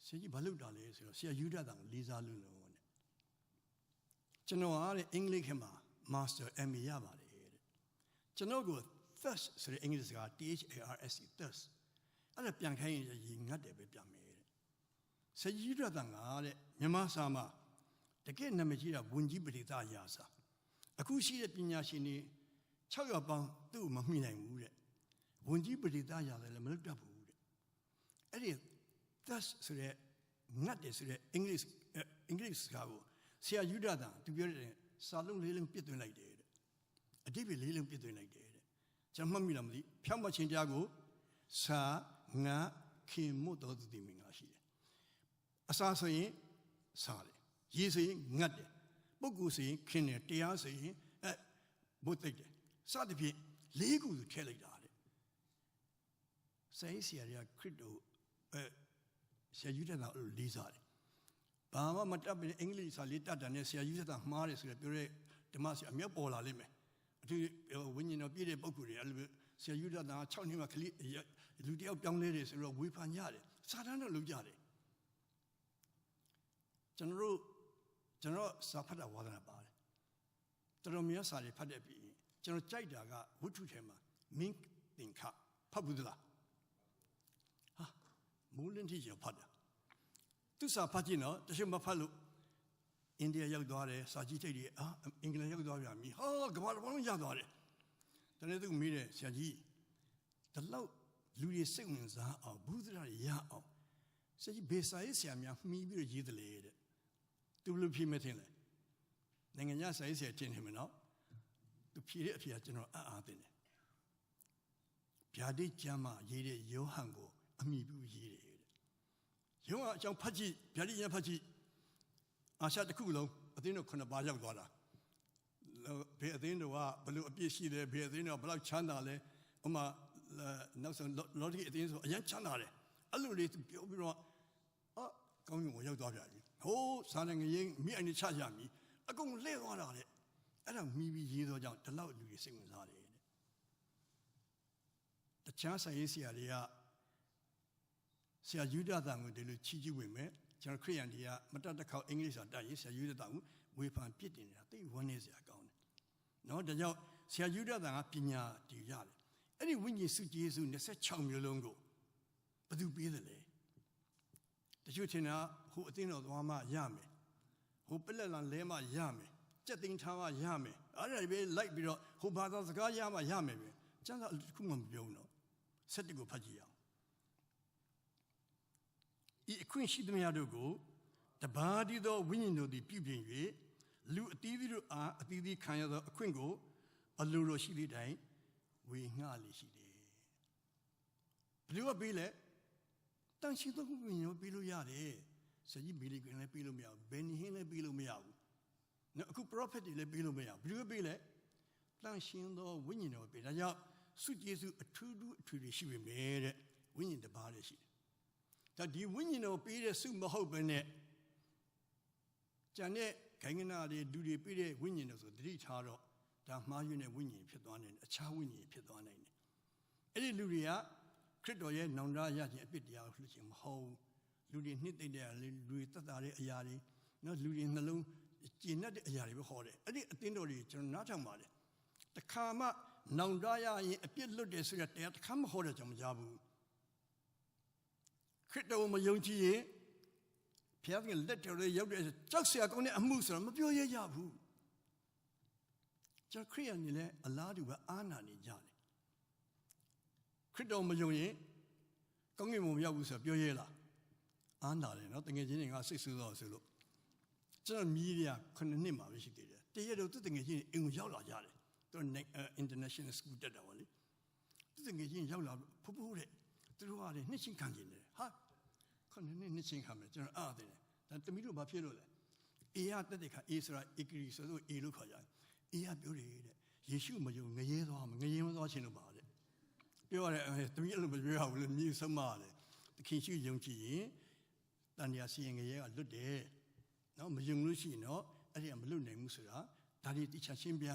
ဆရာကြီးဘာလုပ်တာလဲဆိုတော့ဆရာယူဒတန်လေးစားလို့လို့တဲ့ကျွန်တော်အားတဲ့အင်္ဂလိပ်ခေတ်မှာ Master MA ရပါတယ်တဲ့ကျွန်တော်ကို thirst ဆိုတဲ့အင်္ဂလိပ်စကား THARS thirst အဲ့ဒါပြန်ခိုင်းရင်ရေငတ်တယ်ပဲပြန်မယ်တဲ့ ဆရာကြီးရတန်ကတဲ့မြန်မာစာမှာတကယ်နာမည်ကြီးတာဝန်ကြီးပရိသရာစာအခုရှိတဲ့ပညာရှင်တွေ600ပေါင်းသူ့မမှီနိုင်ဘူးတဲ့ဝန်ကြီးပရိသရာလည်းမလုပ်တတ်ဘူးတဲ့အဲ့ဒီ thus ဆိုတဲ့ငတ်တယ်ဆိုတဲ့အင်္ဂလိပ်စကားကိုဆရာယူဒတန်သူပြောတဲ့စာလုံးလေးလုံးပြစ်သွင်းလိုက်တယ်တဲ့အတိပ္ပယ်လေးလုံးပြစ်သွင်းလိုက်တယ်တဲ့ကျွန်တော်မှတ်မိလားမသိဖြောင်းမချင်းကြားကိုစာငါခင်မွတ်တော်သူတည်မင်္ဂလာရှိတယ်အစာဆိုရင်စားတယ်ရေဆိုရင်ငတ်တယ်ပုဂ္ဂိုလ်ဆိုရင်ခင်တယ်တရားဆိုရင်ဘုတ်သိတယ်စသဖြင့်၄ခုထည့်လိုက်တာတဲ့ဆရာတွေကခရစ်တော်ဆရာယူဒတန်အဲ့လိုလေးစားတယ်ဘာမှမတတ်ဘူးအင်္ဂလိပ်စာလေးတတ်တယ်နဲ့ဆရာယူဒတန်မှားတယ်ဆိုတော့ပြောတဲ့ဓမ္မဆရာအမြောက်ပေါ်လာလိမ့်မယ်အထူးဝိညာဉ်တော်ပြည့်တဲ့ပုဂ္ဂိုလ်တွေအဲ့လိုဆရာယူဒတန်6နှစ်မှခလိလူတယောက်ပြောင်းလဲတယ်ဆိုတော့ဝေဖန်ကြတယ်စာတန်းတော့လုပ်ကြတယ်ကျွန်တော်စာဖတ်တာဝါဒနာပါတယ်တော်တော်များစာတွေဖတ်တဲ့ပြီးကျွန်တော်ကြိုက်တာကဝတ္ထုထဲမှာမင်းသင်္ခဖတ်ဘူးသလားဟာမိုးလင်းထိကျော်ဖတ်တာသူစာဖတ်ကြည့်နော်တချို့မဖတ်လို့အိန္ဒိယရောက်သွားတယ်စာကြည့်ထိတ်တွေအင်္ဂလန်ရောက်သွားပြန်ပြီဟာကမ္ဘာလုံးရောက်သွားတယ်တနေ့သူမေးတယ်ဆရာကြီးဒီလောက်လူတွေစိတ်ဝင်စားအောင်ဘုဒ္ဓရာရအောင်ဆရာကြီးဘေစာရေးဆရာများမှီးပြီးတော့ရေးတယ်လေတဲ့သူဘယ်လိုဖြေမထင်လဲနိုင်ငံခြားစာရေးဆရာတင်နေမယ်နော်သူဖြေတဲ့အဖြေကကျွန်တော်အားတင်တယ်ဗျာဒိတ်ကျမ်းမှာရေးတဲ့ယောဟန်ကိုအမိပြုရေးတယ်တဲ့ယောဟန်အကြောင်းဖတ်ကြည့်ဗျာဒိတ်ကျမ်းဖတ်ကြည့်အာရှတစ်ခုလုံးအသင်းတော်9ပါးရောက်သွားတာဘယ်အသင်းတော်ကဘယ်လိုအပြည့်ရှိတယ်ဘယ်အသင်းတော်ဘယ်လောက်ချမ်းသာလဲဥမာနောက်ဆုံးလော်ဒီအသင်းဆိုအရင်ချမ်းသာတယ်အဲ့လိုလေးပြောပြီးတော့ကောင်းကင်ကိုရောက်သွားပြန်ပြီဟိုးစာနိုင်ငံရေးမိအိုင်နဲ့ချရမည်အကုန်လှည့်သွားတာတဲ့အဲ့ဒါမိပြီးရေးသောကြောင့်ဒီလောက်လူတွေစိတ်ဝင်စားတယ်တဲ့တခြားဆိုင်ရေးဆရာတွေကဆရာယူဒတန်ကိုဒီလိုချီးကျူးဝင်မယ်ကျွန်တော်ခရိယန်တွေကမတတ်တစ်ခေါက်အင်္ဂလိပ်စာတတ်ရင်ဆရာယူဒတန်ကိုဝေဖန်ပြစ်တင်နေတာသိဝန်းနေစရာကောင်းတယ်နော်ဒါကြောင့်ဆရာယူဒတန်ကပညာတည်ရတယ်အဲ့ဒီဝိညာဉ်စုကျေးဇူး26မျိုးလုံးကိုဘယ်သူပေးတယ်လဲတချို့ထင်တာဟိုအသိတော်သွားမှရမယ်ဟိုပလက်လန်လဲမှရမယ်ကြက်သိန်းထားမှရမယ်အဲ့ဒါပဲလိုက်ပြီးတော့ဟိုဘာသာစကားရမှရမယ်ပဲကျန်တာတစ်ခုမှမပြောဘူးနော်ဆက်တကိုဖတ်ကြည့်အောင်ဤအခွင့်ရှိသမျှတို့ကိုတပါးတည်းသောဝိညာဉ်တို့သည်ပြုပြင်၍လူအသီးသီးတို့အားအသီးသီးခံရသောအခွင့်ကိုအလိုတော်ရှိသည့်တိုင်ဝေငှလေရှိတယ်ဘယ်လိုပေးလဲတန်ရှိသောဝိညာဉ်ကိုပေးလို့ရတယ်ဆရာကြီးဘီလီကွင်လည်းပေးလို့မရဘူးဘယ်နီဟင်းလည်းပေးလို့မရဘူးနော်အခု prophet တွေလည်းပေးလို့မရဘူးဘယ်လိုပေးလဲတန်ရှင်သောဝိညာဉ်တော်ပေးဒါကြောင့်စုကျေးဇူးအထူးတွေရှိပေမဲ့တဲ့ဝိညာဉ်တစ်ပါးလည်းရှိတယ်ဒါဒီဝိညာဉ်တော်ပေးတဲ့စုမဟုတ်ဘဲနဲ့ကျန်တဲ့ခိုင်ကနာတွေလူတွေပေးတဲ့ဝိညာဉ်တော်ဆိုတတိထားတော့ဒါမှားယွင်းတဲ့ဝိညာဉ်ဖြစ်သွားနိုင်တယ်အခြားဝိညာဉ်ဖြစ်သွားနိုင်တယ်အဲ့ဒီလူတွေကခရစ်တော်ရဲ့နောင်တရခြင်းအပြစ်တရားကိုလှုပ်ခြင်းမဟုတ်လူတွေနှစ်သိမ့်တဲ့လူတွေတတ်တာတဲ့အရာတွေနော်လူတွေနှလုံးကျဉ်တဲ့အရာတွေပဲဟောတယ်အဲ့ဒီအသင်းတော်တွေကျွန်တော်နားထောင်ပါတယ်တခါမှနောင်တရရင်အပြစ်လွတ်တယ်ဆိုတဲ့တရားတခါမှဟောတယ်ကျွန်တော်မကြားဘူးခရစ်တော်မယုံကြည်ရင်ဘုရားကလက်တော်လေးရောက်တဲ့ကြောက်စရာကောင်းတဲ့အမှုဆိုတော့မပြောရကြဘူးကျွန်တော်ခရိယန်တွေလည်းအလားတူပဲအာနာနေကြတယ်ခရစ်တော်မယုံရင်ကောင်းကင်ဘုံမရောက်ဘူးဆိုတော့ပြောရဲလားအာနာတယ်နော်တကယ်ချင်းတွေကစိတ်ဆူတော့ဆိုလို့ကျွန်တော်မြည်ရ9နှစ်မှာပဲရှိသေးတယ်တရက်တော့သူတကယ်ချင်းအင်ကိုရောက်လာကြတယ်သူinternational school တက်တာပါလေသူတကယ်ချင်းရောက်လာဖို့တဲ့သူတို့ကလည်းနှစ်ချင်းခံကျင်တယ်ဟာ9နှစ်ချင်းခံမယ်ကျွန်တော်အားတယ်ဒါတမီးတို့ဘာဖြစ်လို့လဲအေရတက်တဲ့ခါအေစရာဧကရီဆိုတော့အေလို့ခေါ်ကြတယ်အေရပြောတယ်တဲ့ယေရှုမယုံငရဲသွားမှာငရဲမသွားခြင်းလို့ပါတဲ့ပြောရတယ်တမီးအဲ့လိုမပြောရဘူးလေမြေဆုံးမတယ်သခင်ရှိယုံကြည်ရင်တန်တရားစီရင်ငရဲကလွတ်တယ်နော်မယုံလို့ရှိရင်တော့အဲ့ဒီကမလွတ်နိုင်ဘူးဆိုတာဒါတွေတိချရှင်းပြ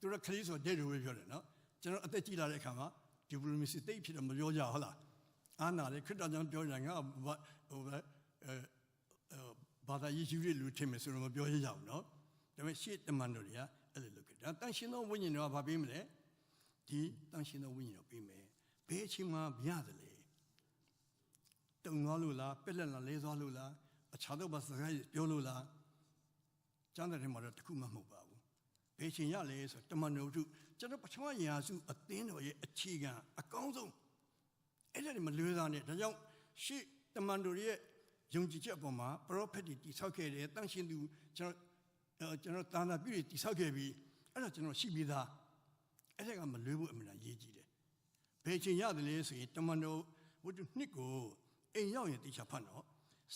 သူတို့ခရီးဆိုတဲ့လိုပဲပြောတယ်နော်ကျွန်တော်အသက်ကြီးလာတဲ့အခါမှာဒီပလိုမစီတိတ်ဖြစ်တော့မပြောကြဟုတ်လားအာနာလေခရစ်တော်ကြောင့်ပြောရင်ငါဟိုဘာသာရေးယူရလူထင်မယ်ဆိုတော့မပြောရကြဘူးနော်ဒါပေမဲ့ရှေ့တမန်တော်တွေကအဲ့လိုလုပ်ကြတယ်တန်ရှင်သောဝိညာဉ်တော်ကဘာပေးမလဲဒီတန်ရှင်သောဝိညာဉ်တော်ပေးမယ်ဘယ်အချိန်မှမရတယ်လေတ တုံသွားလို့လားပက်လက်လာလဲသွားလို့လားအခြားတော့ဘာစကားပြောလို့လားကျမ်းစာထဲမှာတော့တခုမှမဟုတ်ပါဘူးဘယ်ချိန်ရလဲဆိုတမန်တော်တို့ကျွန်တော်ပထမရာစုအသင်းတော်ရဲ့အခြေခံအကောင်းဆုံးအဲ့ဒါတွေမလွဲသားနဲ့ဒါကြောင့်ရှေ့တမန်တော်ရဲ့ယုံကြည်ချက်အပေါ်မှာပရောဖက်တွေတည်ဆောက်ခဲ့တယ်တန်ရှင်သူကျွန်တော်သာနာပြုတွေတည်ဆောက်ခဲ့ပြီးအဲ့ဒါကျွန်တော်ရှိပြီးသားအဲ့ဒါကမလွဲဘူးအမှန်တရားရေးကြည့်တယ်ဘယ်ချိန်ရတယ်လဲဆိုရင်တမန်တော်ဝတ္ထုနှစ်ကိုအိမ်ရောက်ရင်တိကျဖတ်တော့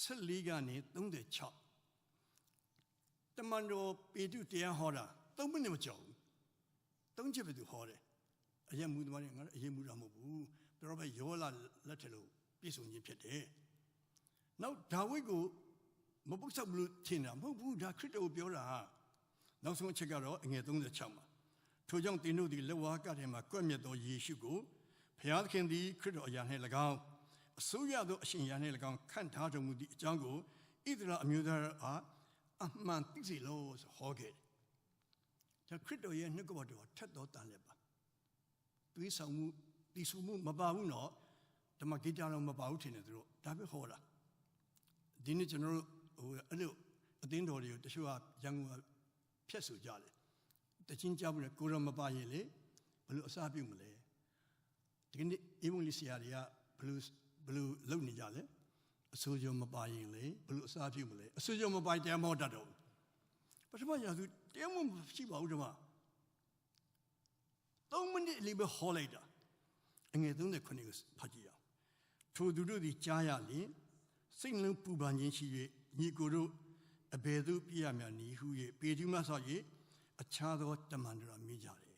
14ကနေ36တမန်တော်ပေတုတရားဟောတာ3မိနစ်မကျော်ဘူး3ချက်ပဲသူဟောတယ်အရင်မူသမားတွေငါအရင်မူတာမဟုတ်ဘူးပရောဖက်ယောလလက်ထက်လို့ပြည့်စုံခြင်းဖြစ်တယ်နောက်ဒါဝိဒ်ကိုမပုတ်ဆောက်လို့ထင်တာမဟုတ်ဘူးဒါခရစ်တော်ပြောတာနောက်ဆုံးအချက်ကတော့အငယ်36မှာထိုကြောင့်သင်တို့သည်လက်ဝါးကထဲမှာကွက်မြတ်သောယေရှုကိုဘုရားသခင်သည်ခရစ်တော်အရာ၌၎င်းအစိုးရသောအရှင်ရာ၌၎င်းခန့်ထားတော်မူသည့်အကြောင်းကိုဣသရေလအမျိုးသားအားအမှန်သိစေလို့ဆိုဟောခဲ့တယ်ခရစ်တော်ရဲ့နှုတ်ကပတ်တော်ထက်တော်တန်လည်းပါတွေးဆောင်မှုတီဆူမှုမပါဘူးနော်ဓမ္မဂီတတော်မပါဘူးထင်တယ်သူတို့ဒါပဲဟောတာဒီနေ့ကျွန်တော်တို့အဲ့လိုအသင်းတော်တွေကိုတချို့ကရန်ကုန်ကဖြတ်ဆိုကြတယ်တချင်းကြဘူးလေကိုရောမပါရင်လေဘယ်လိုအစားပြုမလဲဒီနေ့အေဝံလိဆရာတွေကဘယ်လိုလုပ်နေကြလဲအဆိုးကြောမပါရင်လေဘယ်လိုအစားပြုမလဲအဆိုးကြောမပါရင်တရားမဟောတတ်တော့ပထမရာစုတရားမရှိပါဘူးဓမ္မ3မိနစ်လေးပဲဟောလိုက်တာအငယ်39ကိုဖတ်ကြည့်အောင်ထိုသူတို့သည်ကြားရလျင်စိတ်လုံးပူပန်ခြင်းရှိ၍ညီကိုတို့အဘယ်သို့ပြရမည်နည်းဟု၍ပေတုမဆောက်၍အခြားသောတမန်တော်မိကြတယ်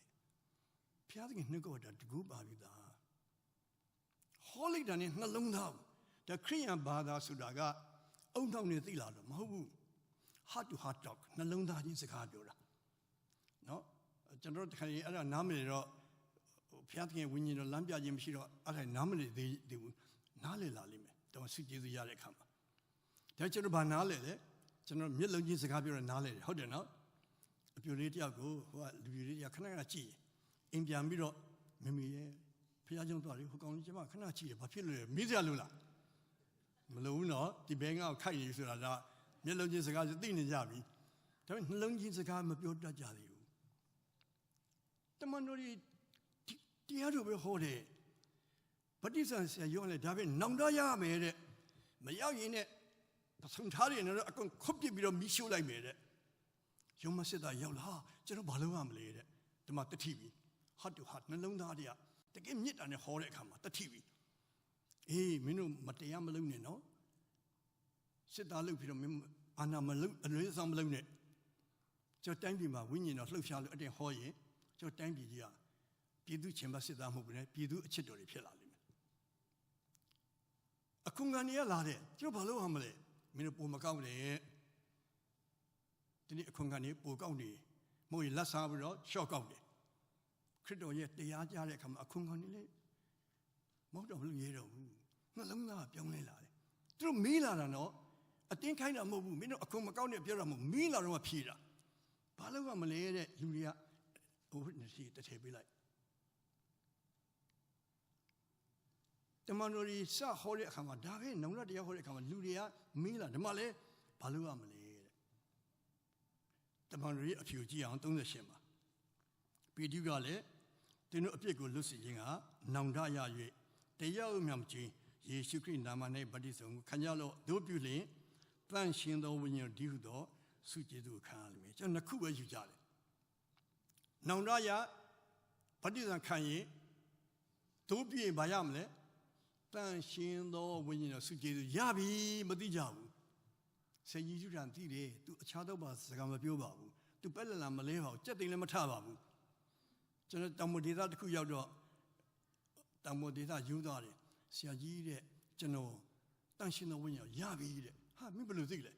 ဘုရားသခင်နှုတ်ကပတ်တော်တကူပါပြီသားဟောလိုက်တာနဲ့နှလုံးသားဒါခရိယန်ဘာသာဆိုတာကအုံနောက်နဲ့သိလာတော့မဟုတ်ဘူး heart to heart talk နှလုံးသားချင်းစကားပြောတာနော်ကျွန်တော်တို့တခါရင်အဲ့ဒါနားမလည်တော့ဘုရားသခင်ဝိညာဉ်တော်လမ်းပြခြင်းမရှိတော့အဲ့ဒါနားမလည်သေးဘူးနားလည်လာလိမ့်မယ်တော့ဆုကျေးဇူးရတဲ့အခါမှာဒါကျွန်တော်ဗာနားလည်တယ်ကျွန်တော်မျက်လုံးချင်းစကားပြောတော့နားလည်တယ်ဟုတ်တယ်နော်အပြိုလေးတယောက်ကိုဟိုကလူကြီးလေးကခဏခဏကြည့်အိမ်ပြန်ပြီးတော့မမေရဲ့ဖះကျောင်းသွားတယ်ဟိုကောင်လေးကျမခဏကြည့်တယ်ဘာဖြစ်လို့လဲမေးစရာလို့လားမလို့ဘူးနော်ဒီဘဲငါ့ကိုခိုက်နေဆိုတာကမျက်လုံးချင်းစကားသိနေကြပြီဒါပေမဲ့နှလုံးချင်းစကားမပြောတတ်ကြသေးဘူးတမန်တော်ကြီးတရားတော်ပဲဟောတယ်ဗတ္တိဇံဆရာပြောတယ်ဒါပဲနောင်တရမယ်တဲ့မရောက်ရင်နဲ့ဆုံထားတယ်နော်အကုန်ခုတ်ပစ်ပြီးတော့မီးရှို့လိုက်မယ်တဲ့ယုံမစစ်သားရောက်လာကျွန်တော်ဘာလုပ်ရမလဲတဲ့ဒီမှာတတိပြီ heart to heart နှလုံးသားတွေကတကယ်မြစ်တာနဲ့ဟောတဲ့အခါမှာတတိပြီအေးမင်းတို့မတရားမလုပ်နဲ့နော်စစ်သားလုပ်ပြီးတော့မင်းအာနာမလုပ်အလွဲဆောင်မလုပ်နဲ့ကျွန်တော်တိုင်းပြည်မှာဝိညာဉ်တော်လှုပ်ရှားလို့အတင်ဟောရင်ကျွန်တော်တိုင်းပြည်ကြီးကပြည်သူချင်းပါစစ်သားမဟုတ်ဘူးနဲ့ပြည်သူအချစ်တော်တွေဖြစ်လာလိမ့်မယ်အခုကနေရလာတဲ့ကျွန်တော်ဘာလုပ်ရမလဲမင်းတို့ပုံမကောက်နဲ့ဒီနေ့အခုကနေပိုကောက်နေမဟုတ်ရင်လက်စားပြီးတော့ရှော့ကောက်တယ်ခရစ်တော်ရဲ့တရားကြားတဲ့အခါမှာအခုကနေလေမဟုတ်တော့ဘူးရဲတော့ဘူးနှလုံးသားပြောင်းလဲလာတယ်သူတို့မေးလာတာတော့အတင်းခိုင်းတာမဟုတ်ဘူးမင်းတို့အခုမကောက်နဲ့ပြောတာမဟုတ်မေးလာတော့မှဖြေတာဘာလို့ကမလဲတဲ့လူတွေကဟိုနှစ်စီတစ်ထည့်ပေးလိုက်တမန်တော်ကြီးစဟောတဲ့အခါမှာဒါပဲနောင်ရတရားဟောတဲ့အခါမှာလူတွေကမေးလာဒီမှာလဲဘာလို့ရမလဲတဲ့တမန်တော်ကြီးအဖြူကြည့်အောင်38မှာပေတရုကလည်းသင်တို့အပြစ်ကိုလွတ်စေခြင်းကနောင်တရ၍တရားဥမြမချင်းယေရှုခရစ်နာမ၌ဗတ္တိဇံကိုခံရလို့တို့ပြုလျင်တန်ရှင်သောဝိညာဉ်ဒီဟုသောဆုကျေးဇူးခံရလိမ့်မယ်ကျွန်တော်နှစ်ခုပဲယူကြတယ်နောင်တရဗတ္တိဇံခံရင်တို့ပြုရင်ဘာရမလဲတန်ရှင်သောဝိညာဉ်တော်ဆုကျေးဇူးရပြီမသိကြဘူးဆရာကြီးထံသိတယ်သူအခြားတော့ဘာစကားမပြောပါဘူးသူပက်လက်လာမလဲပါဘူးကြက်သိမ်းလည်းမထပါဘူးကျွန်တော်တောင်မဒေသတစ်ခုရောက်တော့တောင်မဒေသယူသွားတယ်ဆရာကြီးတဲ့ကျွန်တော်တန်ရှင်သောဝိညာဉ်ရပြီတဲ့ဟာမင်းဘယ်လိုသိလဲ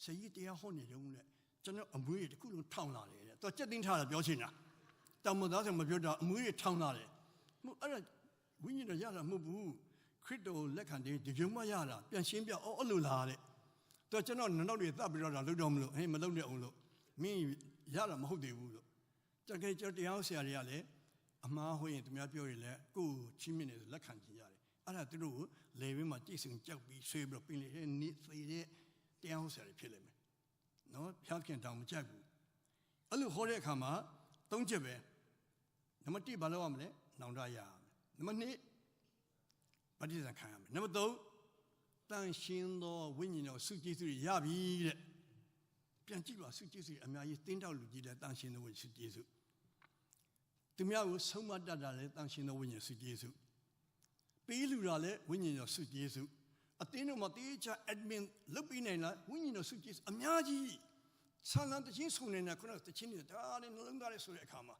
ဆရာကြီးတရားဟောနေတုန်းတဲ့ကျွန်တော်အမွေးတစ်ခုလုံးထောင်လာတယ်တဲ့သူကြက်သိမ်းထားတာပြောချင်တာတောင်မသားဆိုမပြောတော့အမွေးတွေထောင်လာတယ်မဟုတ်အဲ့ဒါဝိညာဉ်တော်ရတာမဟုတ်ဘူးခရစ်တော်လက်ခံတဲ့ဒီကြုံမရတာပြန်ရှင်းပြအဲ့လိုလားတဲ့သူကျွန်တော်နောက်တွေသတ်ပြီးတော့လုပ်တော့မလို့ဟေးမလုပ်နဲ့အောင်လို့မင်းရတာမဟုတ်သေးဘူးလို့တကယ်ကျွန်တော်တရားဆရာတွေကလည်းအမှားဟိုရင်သူများပြောရင်လည်းကိုယ်ချင်းမြင့်နေလက်ခံကြည့်ရတယ် အဲ့ဒါသူတို့ကိုလေဝင်းမှာကြိတ်ဆုံကြောက်ပြီးဆွေးပြီးတော့ပြင်လေတဲ့နေသေးတဲ့တရားဟောဆရာတွေဖြစ်လိမ့်မယ်နော်ဖျားခင်တောင်မကြိုက်ဘူးအဲ့လိုဟောတဲ့အခါမှာ၃ချက်ပဲနံပါတ်1ဘာလုပ်ရမလဲနောင်တရရမယ်နံပါတ်2ဗတ္တိဇံခံရမယ်နံပါတ်3တန်ရှင်းသောဝိညာဉ်တော်စုကျေးဇူးရပြီတဲ့ပြန်ကြည့်ပါစုကျေးဇူးအများကြီးတင်းတောက်လူကြီးတဲ့တန်ရှင်းသောဝိညာဉ်စုကျေးဇူးသူများကိုဆုံးမတတ်တာလဲတန်ရှင်းသောဝိညာဉ်စုကျေးဇူးပေးလူတာလဲဝိညာဉ်တော်စုကျေးဇူးအတင်းတို့မှာတေးချ admin လုပ်ပြီးနိုင်လားဝိညာဉ်တော်စုကျေးဇူးအများကြီးဆာလံတချင်းဆုံနေတာခုနကတချင်းနေတာဒါနဲ့နှလုံးသားလေးဆိုတဲ့အခါမှာ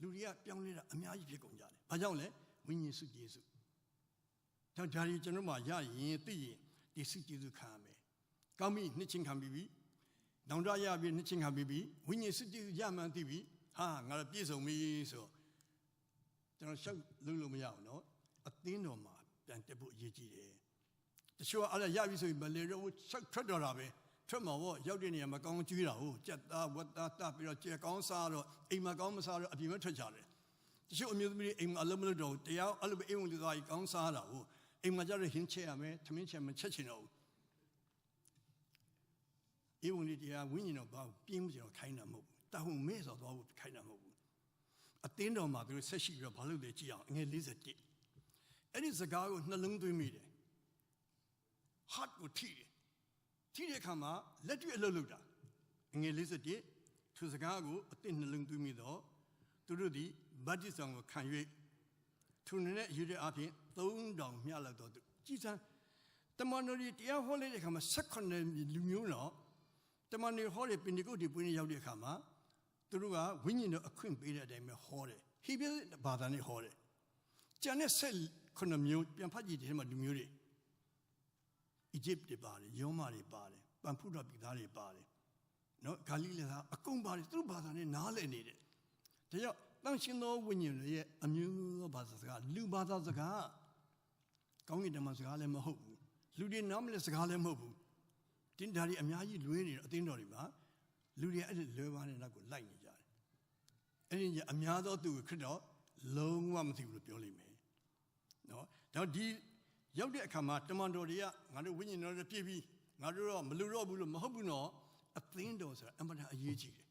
လူတွေကပြောင်းလဲတာအများကြီးဖြစ်ကုန်ကြတယ်။ဘာကြောင့်လဲဝိညာဉ်စုကျေးဇူး။ဒါကြီးကျွန်တော်မှရရင်သိရင်ဒီစုကျေးဇူးခံရမယ်။ကောင်းပြီနှစ်ချင်းခံပြီးပြီ။နောင်တရပြီနှစ်ချင်းခံပြီးပြီ။ဝိညာဉ်စုကျေးဇူးရမှန်းသိပြီ။ဟာငါတို့ပြည့်စုံပြီဆိုကျွန်တော်ရှောက်လို့မရဘူးနော်။အသင်းတော်မှာပြန်တက်ဖို့အရေးကြီးတယ်။တချို့ကအဲ့ဒါရပြီဆိုရင်မလေတော့ရှောက်ထွက်တော်တာပဲ။ထွက်မှာပေါ့ရောက်တဲ့နေရာမှာကောင်းကျွေးတာဟုတ်ကြက်သားဝက်သားတပ်ပြီးတော့ကြက်ကောင်းစားတော့အိမ်မှာကောင်းမစားတော့အပြင်မှာထွက်ကြတယ်တချို့အမျိုးသမီးတွေအိမ်မှာအလုပ်မလုပ်တော့တရားအဲ့လိုပဲအိမ်ဝင်လူသားကြီးကောင်းစားတာဟုတ်အိမ်မှာကြတော့ဟင်းချက်ရမယ်သမင်းချက်မချက်ချင်တော့ဘူးအိမ်ဝင်လူတရားဝိညာဉ်တော်ဘာပြင်းမှုကျွန်တော်ခိုင်းတာမဟုတ်ဘူးတာဝန်မဲ့ဆိုတော့ခိုင်းတာမဟုတ်ဘူးအသင်းတော်မှာသူတို့ဆက်ရှိပြီးတော့ဘာလို့လဲကြည့်အောင်ငွေ41အဲ့ဒီစကားကိုနှလုံးသွင်းမိတယ် heart ကိုထိတယ်ထိတဲ့အခါမှာလက်တွေ့အလုပ်လုပ်တာငွေ41သူစကားကိုအသင်းနှလုံးသွင်းမိတော့သူတို့ဒီဗတ္တိဇံကိုခံ၍သူနဲ့ယူတဲ့အပြင်3000မြလောက်တော့ကြည်စမ်းတမန်တော်ကြီးတရားဟောလိုက်တဲ့အခါမှာ18လူမျိုးတော့တမန်တော်ဟောတဲ့ပင်ဒီကုတ်ဒီပွင့်ရောက်တဲ့အခါမှာသူတို့ကဝိညာဉ်တော်အခွင့်ပေးတဲ့အတိုင်းပဲဟောတယ်ဟိဘဲဘာသာနဲ့ဟောတယ်ကျန်တဲ့18မျိုးပြန်ဖတ်ကြည့်တဲ့မှာလူမျိုးတွေအီဂျစ်တွေပါတယ်ယောမတွေပါတယ်ပန်ဖုဒပြည်သားတွေပါတယ်နော်ဂါလိလဲသားအကုန်ပါတယ်သူတို့ဘာသာနဲ့နားလည်နေတယ်ဒါကြောင့်တန်ရှင်သောဝိညာဉ်ရဲ့အမျိုးသောဘာသာစကားလူဘာသာစကားကောင်းကင်တမန်စကားလည်းမဟုတ်ဘူးလူတွေနားမလဲစကားလည်းမဟုတ်ဘူးတင်းဓာရီအများကြီးလွဲနေတော့အသင်းတော်တွေမှာလူတွေအဲ့ဒီလွဲပါတဲ့နောက်ကိုလိုက်နေကြတယ်အဲ့ဒီအများသောသူခရစ်တော်လုံးဝမသိဘူးလို့ပြောလိမ့်မယ်နော်ဒါဒီရောက်တဲ့အခါမှာတမန်တော်တွေကငါတို့ဝိညာဉ်တော်တွေပြည့်ပြီးငါတို့တော့မလူတော့ဘူးလို့မဟုတ်ဘူးနော်အသင်းတော်ဆိုတာအမှန်တန်အရေးကြီးတယ်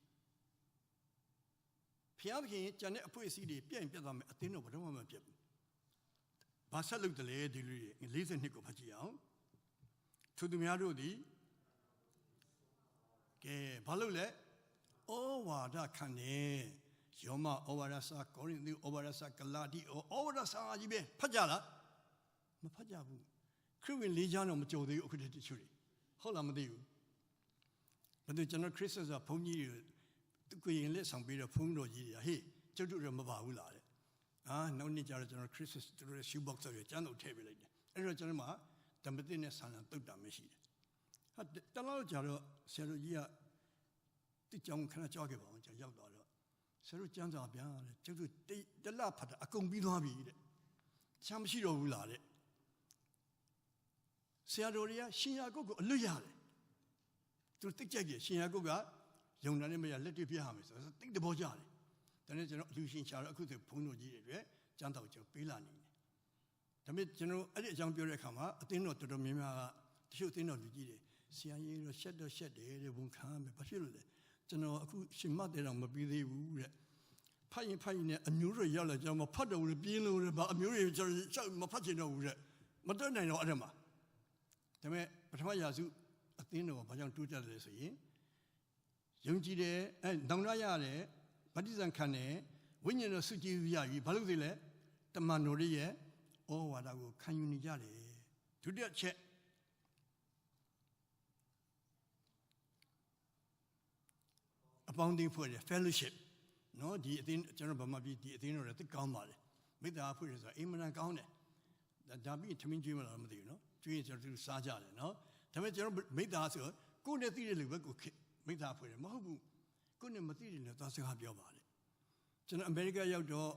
ဖျားခင်ကျန်တဲ့အဖွေအစည်းတွေပြန့်ပြတ်သွားမယ်အသင်းတော်ဘယ်တော့မှမပြတ်ဘူးဘာဆက်လုပ်တယ်လဲဒီလူတွေ42ကိုဖတ်ကြည့်အောင်သူသူများတို့ဒီကဲဘာလုပ်လဲဩဝါဒခံတယ်ယောမဩဝါဒစာကောရိန္သုဩဝါဒစာဂလာတိဩဝါဒစာကြီးပဲဖတ်ကြလားမဖတ်ကြဘူးခရစ်ဝင်၄ချမ်းတော့မကြုံသေးဘူးအခုတည်းတချို့တွေဟုတ်လားမသိဘူးဘာလို့ကျွန်တော်ခရစ်စတာဘုန်းကြီးတွေသူကိုရင်လက်ဆောင်ပေးတော့ဘုန်းတော်ကြီးတွေဟေးကျုပ်တို့တော့မပါဘူးလားတဲ့နောက်နေ့ကျတော့ကျွန်တော်ခရစ်စတို့ရဲ့ shoe box တွေကျန်းတော့ထည့်ပေးလိုက်တယ်အဲ့တော့ကျွန်တော်မှဓမ္မသစ်နဲ့ဆန္ဒတုတ်တာမရှိတယ်ဟာတလောက်ကြတော့ဆရာတို့ကြီးကတိကြောင်ခဏကြောက်ခဲ့ပါအောင်ကျွန်တော်ရောက်သွားတော့ဆရာတို့ကျမ်းစာပြန်တယ်ကျုပ်တို့တလဖတ်တာအကုန်ပြီးသွားပြီတဲ့ချမ်းမရှိတော့ဘူးလားတဲ့ဆရာတော်တွေကရှင်ယာကုတ်ကိုအလွတ်ရတယ်သူတိတ်ကြိုက်တယ်ရှင်ယာကုတ်ကယုံတယ်နဲ့မရလက်တွေ့ပြရမယ်ဆိုတော့တိတ်တဘောကြတယ်ဒါနဲ့ကျွန်တော်အလူရှင်ရှာတော့အခုဆိုဘုန်းတော်ကြီးတွေအတွက်ကျမ်းတော်ကျွန်တော်ပေးလာနေတယ်ဒါပေမဲ့ကျွန်တော်အဲ့ဒီအကြောင်းပြောတဲ့အခါမှာအသင်းတော်တော်တော်များများကတချို့အသင်းတော်လူကြီးတွေဆရာကြီးတော့ရှက်တော့ရှက်တယ်တဲ့ဝန်ခံမယ်ဘာဖြစ်လို့လဲကျွန်တော်အခုရှင်မတ်တဲ့တော့မပြီးသေးဘူးတဲ့ဖတ်ရင်နဲ့အမျိုးတွေရောက်လာကျွန်တော်မဖတ်တော့ဘူးပြင်းလို့ဘာအမျိုးတွေကျွန်တော်မဖတ်ချင်တော့ဘူးတဲ့မတွက်နိုင်တော့အဲ့ဒါမှာဒါပေမဲ့ပထမရာစုအသင်းတော်ဘာကြောင့်တိုးတက်တယ်လဲဆိုရင်ယုံကြည်တယ်နောင်တရတယ်ဗတ္တိဇံခံတယ်ဝိညာဉ်တော်စုကြည်ရပြီဘာလို့လဲတမန်တော်ရဲ့ဩဝါဒကိုခံယူနေကြတယ်ဒုတိယချက်အပေါင်းအသင်းဖွဲ့တယ် fellowship နော်ဒီအသင်းကျွန်တော်ဗမာပြည်ဒီအသင်းတော်တွေသိကောင်းပါလေမိသားဖွဲ့တယ်ဆိုတော့အိမ်မနန်ကောင်းတယ်ဒါပြီးထမင်းကျွေးမလားမသိဘူးနော်ကျွေးရင်ကျွန်တော်တို့စားကြတယ်နော်ဒါပေမဲ့ကျွန်တော်မိသားဆိုကိုယ်နဲ့သိတဲ့လူပဲကိုမိသားဖွဲ့တယ်မဟုတ်ဘူးကိုယ်နဲ့မသိတဲ့လူသွားစကားပြောပါလေကျွန်တော်အမေရိကရောက်တော့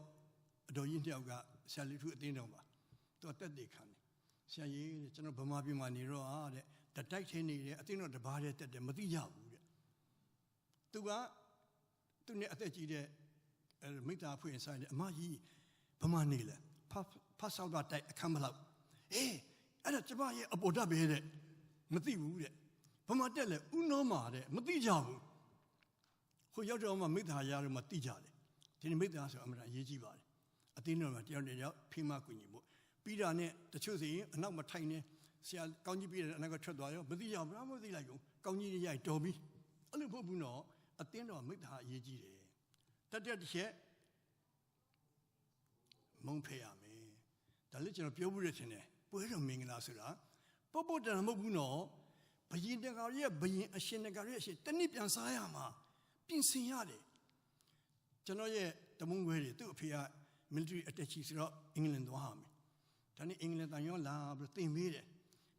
အတော်ကြီးတယောက်ကဆရာလေးထုအသင်းတော်မှာသူတက်တယ်ခံတယ်ဆရာကြီးတဲ့ကျွန်တော်ဗမာပြည်မှာနေတော့တဲ့တတိုက်ချင်းနေတယ်အသင်းတော်တပါးတည်းတက်တယ်မသိကြဘူးတဲ့သူကသူနဲ့အသက်ကြီးတဲ့မိသားဖွဲ့ဆိုင်တယ်အမကြီးဗမာနေလဲဖတ်ဆောက်တာတိုက်အခမ်းမလောက် အဲ့ဒါကျမရဲ့အပေါ်တက်ပဲတဲ့မသိဘူးတဲ့ဘာမှတက်လဲဥနောမှာတဲ့မသိကြဘူးဟိုရောက်တော့မှမိသားရတော့မှသိကြတယ်ဒီနေ့မိသားဆိုအမှန်အရေးကြီးပါတယ်အတင်းတော်မှာတယောက်တယောက်ဖိမကူညီဖို့ပြီးတာနဲ့တချို့စီရင်အနောက်မထိုင်နေဆရာကောင်းကြီးပြီးတဲ့အနောက်ကထွက်သွားရောမသိကြဘူးဘာမှမသိလိုက်ဘူးကောင်းကြီးရိုက်တော်ပြီအဲ့လိုဖို့ဘူးနော်အတင်းတော်မိသားအရေးကြီးတယ်တတ်တဲ့တစ်ချက်မုံဖယ်ရမယ်ဒါလည်းကျွန်တော်ပြောမှုရခြင်းတယ်ပွဲတော်မင်္ဂလာဆိုတာပုတ်ပုတ်တန်မဟုတ်ဘူးနော်ဘယင်တကာရဲ့ဘယင်အရှင်တကာရဲ့အရှင်တနည်းပြန်စားရမှာပြင်ဆင်ရတယ်ကျွန်တော်ရဲ့တမုံခွဲတွေသူ့အဖေက military attaché ဆိုတော့အင်္ဂလန်သွားရမယ်ဒါနဲ့အင်္ဂလန်တန်ရောလာပြီးသင်မေးတယ်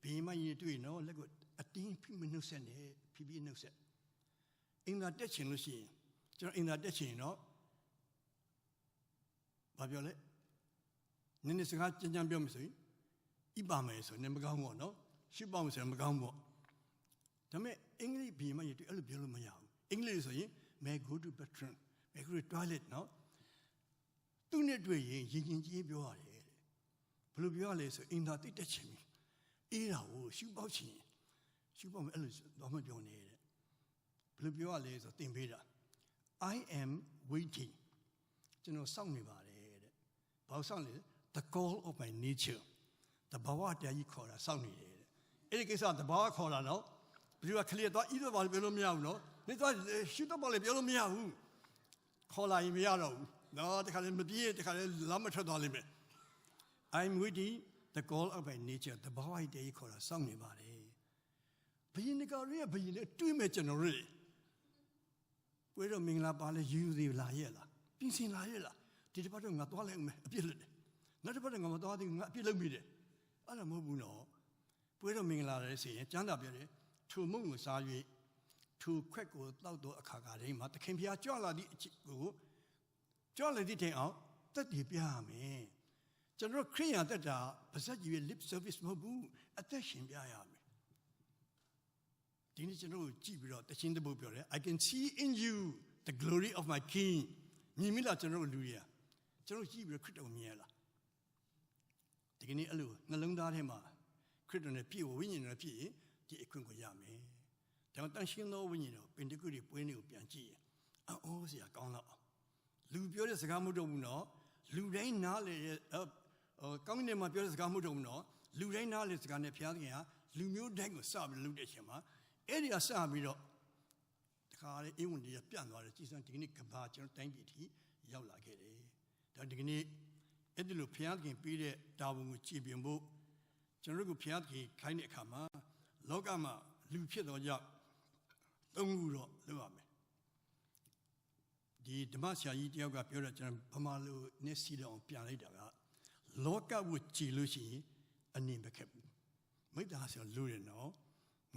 ဘယင်မကြီးတွေ့နော်လက်ကိုအတင်းဖိမနှုတ်ဆက်နေဖိပြီးနှုတ်ဆက်အင်္ဂါတက်ချင်လို့ရှိရင်ကျွန်တော်အင်္ဂါတက်ချင်တော့ဘာပြောလဲနည်းနည်းစကားကြမ်းကြမ်းပြောမယ်ဆိုရင်ဣပါမယ်ဆိုရင်မကောင်းဘူးနော်ရှစ်ပေါင်းဆိုရင်မကောင်းဘူးဒါပေမဲ့အင်္ဂလိပ်ဘီမရတွေ့အဲ့လိုပြောလို့မရဘူးအင်္ဂလိပ်ဆိုရင် may go to bathroom may go to toilet နော်သူနဲ့တွေ့ရင်ရင်ချင်းကြီးပြောရတယ်ဘယ်လိုပြောရလဲဆိုအင်္ဂါတိတ်တက်ချင်ပြီအေးတာကိုရှုပေါက်ချင်ရှုပေါက်မယ်အဲ့လိုတော့မပြောနဲ့တဲ့ဘယ်လိုပြောရလဲဆိုသင်ပေးတာ I am waiting ကျွန်တော်စောင့်နေပါတယ်တဲ့ဘာလို့စောင့်လဲ the call of my nature တဘာဝတရားကြီးခေါ်တာစောင့်နေတယ်တဲ့အဲ့ဒီကိစ္စတဘာဝခေါ်တာနော်ဘယ်လိုကခလီတော့ဤတော့ဘာလို့ပြောလို့မရဘူးနော်နေတော့ရှုတော့ဘာလို့ပြောလို့မရဘူးခေါ်လာရင်မရတော့ဘူးနော်တခါလေမပြေးတခါလေလမ်းမထွက်သွားလိမ့်မယ် I'm waiting the call of my nature တဘာဝတရားကြီးခေါ်တာစောင့်နေပါတယ်ဘယင်ကလေးဘယင်နဲ့တွေ့မဲ့ကျွန်တော်တို့ပွဲတော်မင်္ဂလာပါလဲယူသေးလာရဲ့လားပြင်ဆင်လာရဲ့လားဒီတစ်ပတ်တော့ငါသွားလိုက်အောင်မယ်အပြစ်လွတ်တယ်နောက်တစ်ပတ်တော့ငါမသွားသေးဘူးငါအပြစ်လုပ်မိတယ်အဲ့ဒါမဟုတ်ဘူးနော်ပွဲတော်မင်္ဂလာလည်းဆိုရင်ကျမ်းစာပြောတယ်ထိုမုံကိုစား၍ထိုခွက်ကိုတောက်တော့အခါကတည်းမှာသခင်ဖျားကြွလာသည့်အချက်ကိုကြွလာသည့်တိုင်အောင်တက်တည်ပြရမယ်ကျွန်တော်ခရိယာတက်တာပါဇက်ကြီးရဲ့ lip service မဟုတ်ဘူးအသက်ရှင်ပြရမယ်ဒီနေ့ကျွန်တော်ကြည့်ပြီးတော့တခြင်းတပုတ်ပြောတယ် I can see in you the glory of my king မြင်မိလားကျွန်တော်လူတွေကကျွန်တော်ကြည့်ပြီးတော့ခရစ်တော်မြင်ရလားဒီကနေ့အဲ့လိုနှလုံးသားထဲမှာခရစ်တော်နဲ့ပြည့်ဝဝိညာဉ်နဲ့ပြည့်ရင်ဒီအခွင့်ကိုရမယ်ဒါမှတန်ရှင်းသောဝိညာဉ်တော်ပင်တကုတွေပွဲနေကိုပြန်ကြည့်ရင်အော်စရာကောင်းတော့လူပြောတဲ့စကားမဟုတ်တော့ဘူးနော်လူတိုင်းနားလေကောင်းကင်ထဲမှာပြောတဲ့စကားမဟုတ်တော့ဘူးနော်လူတိုင်းနားလေစကားနဲ့ဘုရားသခင်ကလူမျိုးတိုင်းကိုစပြီးလုပ်တဲ့အချိန်မှာအဲ့ဒီကစပြီးတော့တခါလေအင်းဝင်တွေကပြန့်သွားတယ်ကြည်စမ်းဒီကနေ့ကဘာကျွန်တော်တိုင်းပြည်ထိရောက်လာခဲ့တယ်ဒါဒီကနေ့အဲ့ဒီလိုဘုရားသခင်ပေးတဲ့တာဝန်ကိုကြည်ပြင်ဖို့ကျွန်တော်တို့ကဘုရားသခင်ခိုင်းတဲ့အခါမှာလောကမှာလူဖြစ်တော့ကြောင့်သုံးခုတော့လုပ်ရမယ်ဒီဓမ္မဆရာကြီးတယောက်ကပြောတော့ကျွန်တော်ဗမာလိုနဲ့စီတော့ပြန်လိုက်တာကလောကဝတ်ကြည်လို့ရှိရင်အနေမခက်ဘူးမိသားဆိုလူတယ်နော်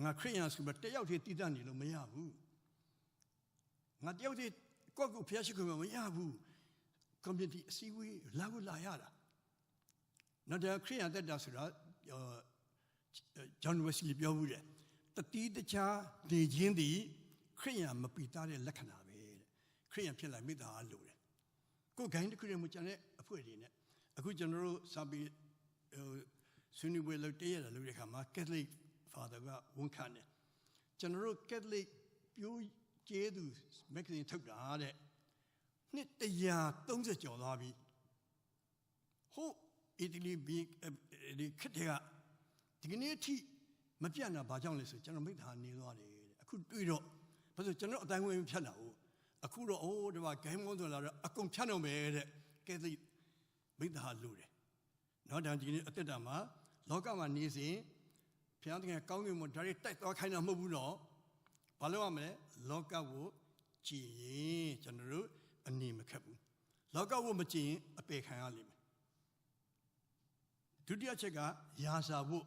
ငါခရိယန်ဆိုတော့တယောက်တည်းတည်တတ်နေလို့မရဘူးငါတယောက်တည်းကိုယ့်ကိုဖျက်ရှိခွင့်မရဘူး community အစည်းအဝေးလာဖို့လာရတာနော်တဲ့ခရိယန်တက်တာဆိုတာဂျွန်ဝက်စလီပြောဘူးတဲ့တတိတခြားနေခြင်းသည်ခရိယန်မပီတာတဲ့လက္ခဏာပဲတဲ့ခရိယန်ဖြစ်လာမိသားအလိုတယ်ကိုယ်ဂိုင်းတစ်ခုတည်းမှကျန်တဲ့အဖွဲတွေနဲ့အခုကျွန်တော်တို့စာပေဆွေးနွေးပွဲလုပ်တည့်ရတာလုပ်တဲ့အခါမှာ Catholic Father ကဝန်ခံတယ်ကျွန်တော်တို့ Catholic ပြိုးကျေးသူမဂ္ဂဇင်းထုတ်တာတဲ့နှစ်130ကျော်သွားပြီဟုတ်အီတလီဘီဒီခက်တဲ့ကဒီကနေ့အထိမပြတ်တာဘာကြောင့်လဲဆိုကျွန်တော်မိသားနေသွားတယ်တဲ့အခုတွေ့တော့ဘာလို့ကျွန်တော်အတိုင်းဝင်ဖြတ်လာဟုတ်အခုတော့အိုးဒီမှာဂိမ်းမောင်းဆိုလာတော့အကုန်ဖြတ်တော့မယ်တဲ့ကဲသိမိသားလို့တယ်နော်ဒါဒီကနေ့အသက်တာမှာလောကမှာနေစဉ်ဘုရားသခင်ကောင်းကင်ဘုံဒါတွေတိုက်သွားခိုင်းတာမဟုတ်ဘူးနော်ဘာလို့ရမလဲလောကကိုကြည်ရင်ကျွန်တော်တို့အနေမခက်ဘူးလောကကိုမကြည်ရင်အပေခံရလိမ့်မယ်ဒုတိယချက်ကယာစာဖို့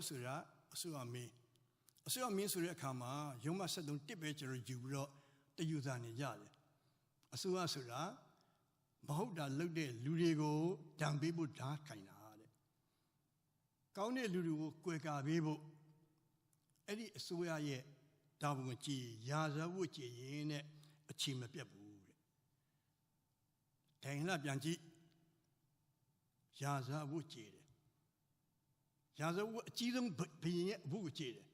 ဆိုတာအစိုးရမင်းဆိုတဲ့အခါမှာယုံမ73တစ်ပဲကျွန်တော်ယူပြီးတော့တယူစာနေရတယ်အစိုးရဆိုတာမဟုတ်တာလုပ်တဲ့လူတွေကိုဒဏ်ပေးဖို့ဓာတ်ခိုင်းတာတဲ့ကောင်းတဲ့လူတွေကိုကွယ်ကာပေးဖို့အဲ့ဒီအစိုးရရဲ့တာဝန်ကိုကြည်ရာဇဝတ်ကြည်ရင်နဲ့အချိန်မပြတ်ဘူးတဲ့ဒိုင်လာပြန်ကြည့်ရာဇဝတ်ကြည်တယ် ရာဇဝတ်အကြီးဆုံးဘုရင်ရဲ့အဖို့ကိုကြည့်တယ်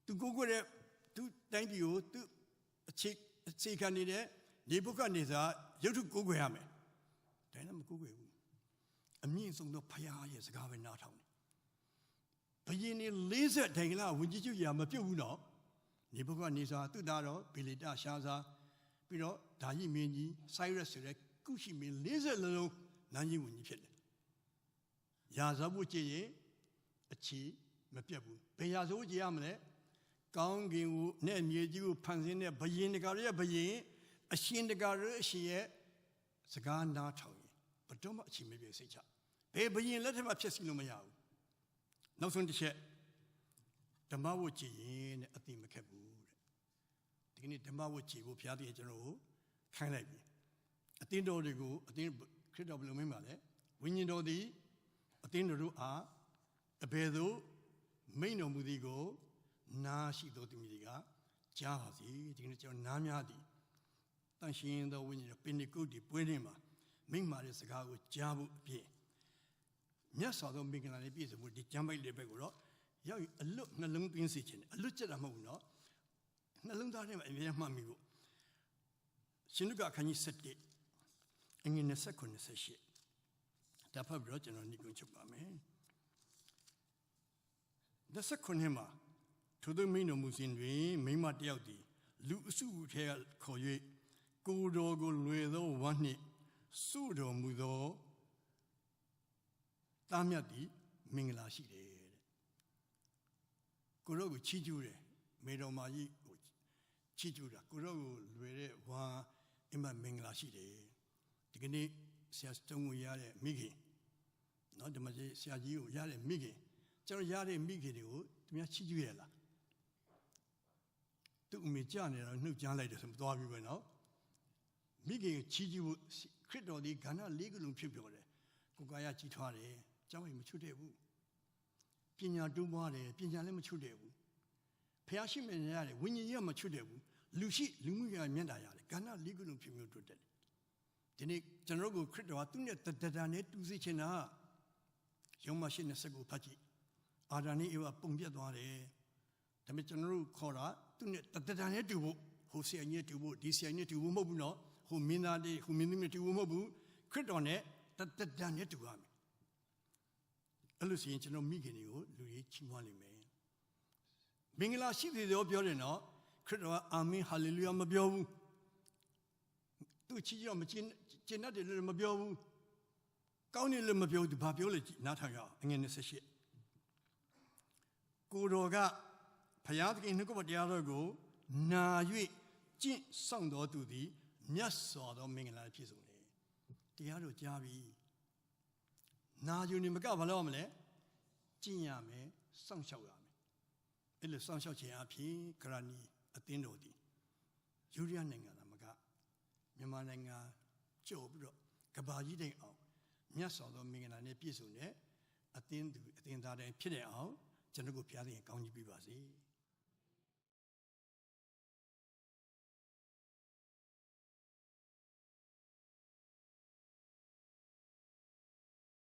သူကိုကိုတဲ့သူတိုင်းပြည်ကိုသူအခြေခံနေတဲ့နေဘုခဒ်နေဇာရုပ်ထုကိုကိုရမယ်ဒါနဲ့မကိုကိုဘူးအမြင့်ဆုံးသောဖခင်ရဲ့စကားပဲနားထောင်တယ်ဘုရင်နေ40တိုင်ကလာဝင်ကြီးချုပ်ရာမပြုတ်ဘူးနော်နေဘုခဒ်နေဇာသူ့သားတော်ဗေလေတရှာဇာပြီးတော့ဒါဟိမင်းကြီးဆိုင်းရက်ဆိုတဲ့ကုရှိမင်း40လုံးနန်းကြီးဝင်ကြီးဖြစ်တယ်ရာဇဝတ်ကြည့်ရင်အခြေမပြတ်ဘူးဘယ်ရာဇဝတ်ကြည့်ရမလဲကောင်းကင်ကိုနဲ့မြေကြီးကိုဖန်ဆင်းတဲ့ဘုရင်တကာရဲ့ဘုရင်အရှင်တကာရဲ့အရှင်ရဲ့စကားနားထောင်ရင်ဘယ်တော့မှအခြေမပြတ်စိတ်ချဘယ်ဘုရင်လက်ထက်မှဖြစ်စီလို့မရဘူးနောက်ဆုံးတစ်ချက်ဓမ္မဝတ်ကြည်ရင်တဲ့အသိမခက်ဘူးတဲ့ဒီကနေ့ဓမ္မဝတ်ကြည်ဖို့ဘုရားသခင်ကျွန်တော်ကိုခိုင်းလိုက်ပြီအသင်းတော်တွေကိုအသင်းခရစ်တော်ဘယ်လိုမင်းပါလဲဝိညာဉ်တော်သည်အသင်းတော်တို့အားအဘယ်သို့မိန့်တော်မူသည်ကိုနားရှိသောသူမျိုးတွေကကြားပါစေဒီကနေ့ကျွန်တော်နားများသည်တန်ရှင်သောဝိညာဉ်တော်ပင်ဒီကုတ်ဒီပွဲနေမှာမိန့်မာတဲ့စကားကိုကြားဖို့အဖြစ်မြတ်စွာသောမင်္ဂလာနဲ့ပြည့်စုံမှုဒီကျမ်းပိုက်လေးဘက်ကိုတော့ရောက်အလွတ်နှလုံးသွင်းစေခြင်းအလွတ်ကျက်တာမဟုတ်ဘူးနော်နှလုံးသားထဲမှာအမြဲမှတ်မိဖို့ရှင်လုကာခန်းကြီး7အငယ်29-28ဒါဖတ်ပြီးတော့ကျွန်တော်ညှိကုန်ချုပ်ပါမယ်29မှာထိုသို့မိန့်တော်မူစဉ်တွင်မိန်းမတယောက်သည်လူအစုထဲကခေါ်၍ကိုယ်တော်ကိုလွယ်သောဝမ်းနှင့်စုတော်မူသောသားမြတ်သည်မင်္ဂလာရှိတယ်တဲ့ကိုရောကိုချီးကျူးတယ်မေတော်မာကြီးကိုချီးကျူးတာကိုရောကိုလွယ်တဲ့ဝမ်းအမှမင်္ဂလာရှိတယ်ဒီကနေ့ဆရာတုံးကိုရတဲ့မိခင်နော်ဒီမှာဆရာကြီးကိုရတဲ့မိခင်ကျွန်တော်ရတဲ့မိခင်တွေကိုသူများချီးကျူးရလားသူ့အမေကြနေတော့နှုတ်ကြမ်းလိုက်တယ်ဆိုမသွားဘူးပဲနော်မိခင်ချီးကျူးခရစ်တော်ဒီကဏ္ဍ၄ခုလုံးဖြစ်ပြောတယ်ကိုယ်ကာယကြီးထွားတယ်ကျောင်းရင်မချွတ်တဲ့ဘူးပညာတိုးပွားတယ်ပညာလည်းမချွတ်တဲ့ဘူးဖျားရှိမြင်ရတယ်ဝိညာဉ်ရေးမချွတ်တဲ့ဘူးလူရှိလူမှုရေးမျက်နှာရတယ်ကဏ္ဍ၄ခုလုံးဖြစ်မျိုးတိုးတက်တယ်ဒီနေ့ကျွန်တော်တို့ကိုခရစ်တော်ကသူ့နဲ့တဒနဲ့တူစေချင်တာယောမရှိ29ကိုဖတ်ကြည့်အာဒာနိဧဝပုံပြတ်သွားတယ်ဒါပေမဲ့ကျွန်တော်တို့ခေါ်တာသူနဲ့တဒနဲ့တူဖို့ဟိုဆရာကြီးတူဖို့ဒီဆရာကြီးတူဖို့မဟုတ်ဘူးနော်ဟိုမင်းသားတွေဟိုမင်းသမီးတူဖို့မဟုတ်ဘူးခရစ်တော်နဲ့တဒနဲ့တူရမယ်အဲ့လိုဆိုရင်ကျွန်တော်မိခင်တွေကိုလူကြီးချီးမွမ်းလိမ့်မယ်မင်္ဂလာရှိသေးတယ်ပြောတယ်နော်ခရစ်တော်ကအာမင်ဟာလေလုယာမပြောဘူးသူချီးကြောမကျင်တတ်တယ်လို့မပြောဘူးကောင်းတယ်လို့မပြောဘူးဘာပြောလဲနားထောင်ရအောင်အငယ်28ကိုတော်ကဘုရားသခင်နှုတ်ကပတ်တရားတော်ကိုနာ၍ကျင့်ဆောင်တော်သူသည်မြတ်စွာသောမင်္ဂလာဖြစ်စုံတယ်တရားတော်ကြားပြီနာယူနေမကဘာလို့ရမလဲကျင့်ရမယ်စောင့်ရှောက်ရမယ်အဲ့လိုစောင့်ရှောက်ခြင်းအဖြစ်ဂရနီအသင်းတော်သည်ယူရီးယားနိုင်ငံသာမကမြန်မာနိုင်ငံကြော်ပြီးတော့ကဘာကြီးတိုင်အောင်မြတ်စွာသောမင်္ဂလာနဲ့ပြည့်စုံတဲ့အသင်းသူအသင်းသားတိုင်းဖြစ်တဲ့အောင်ကျွန်တော်ကိုဘုရားသခင်ကောင်းချီးပေးပါစေ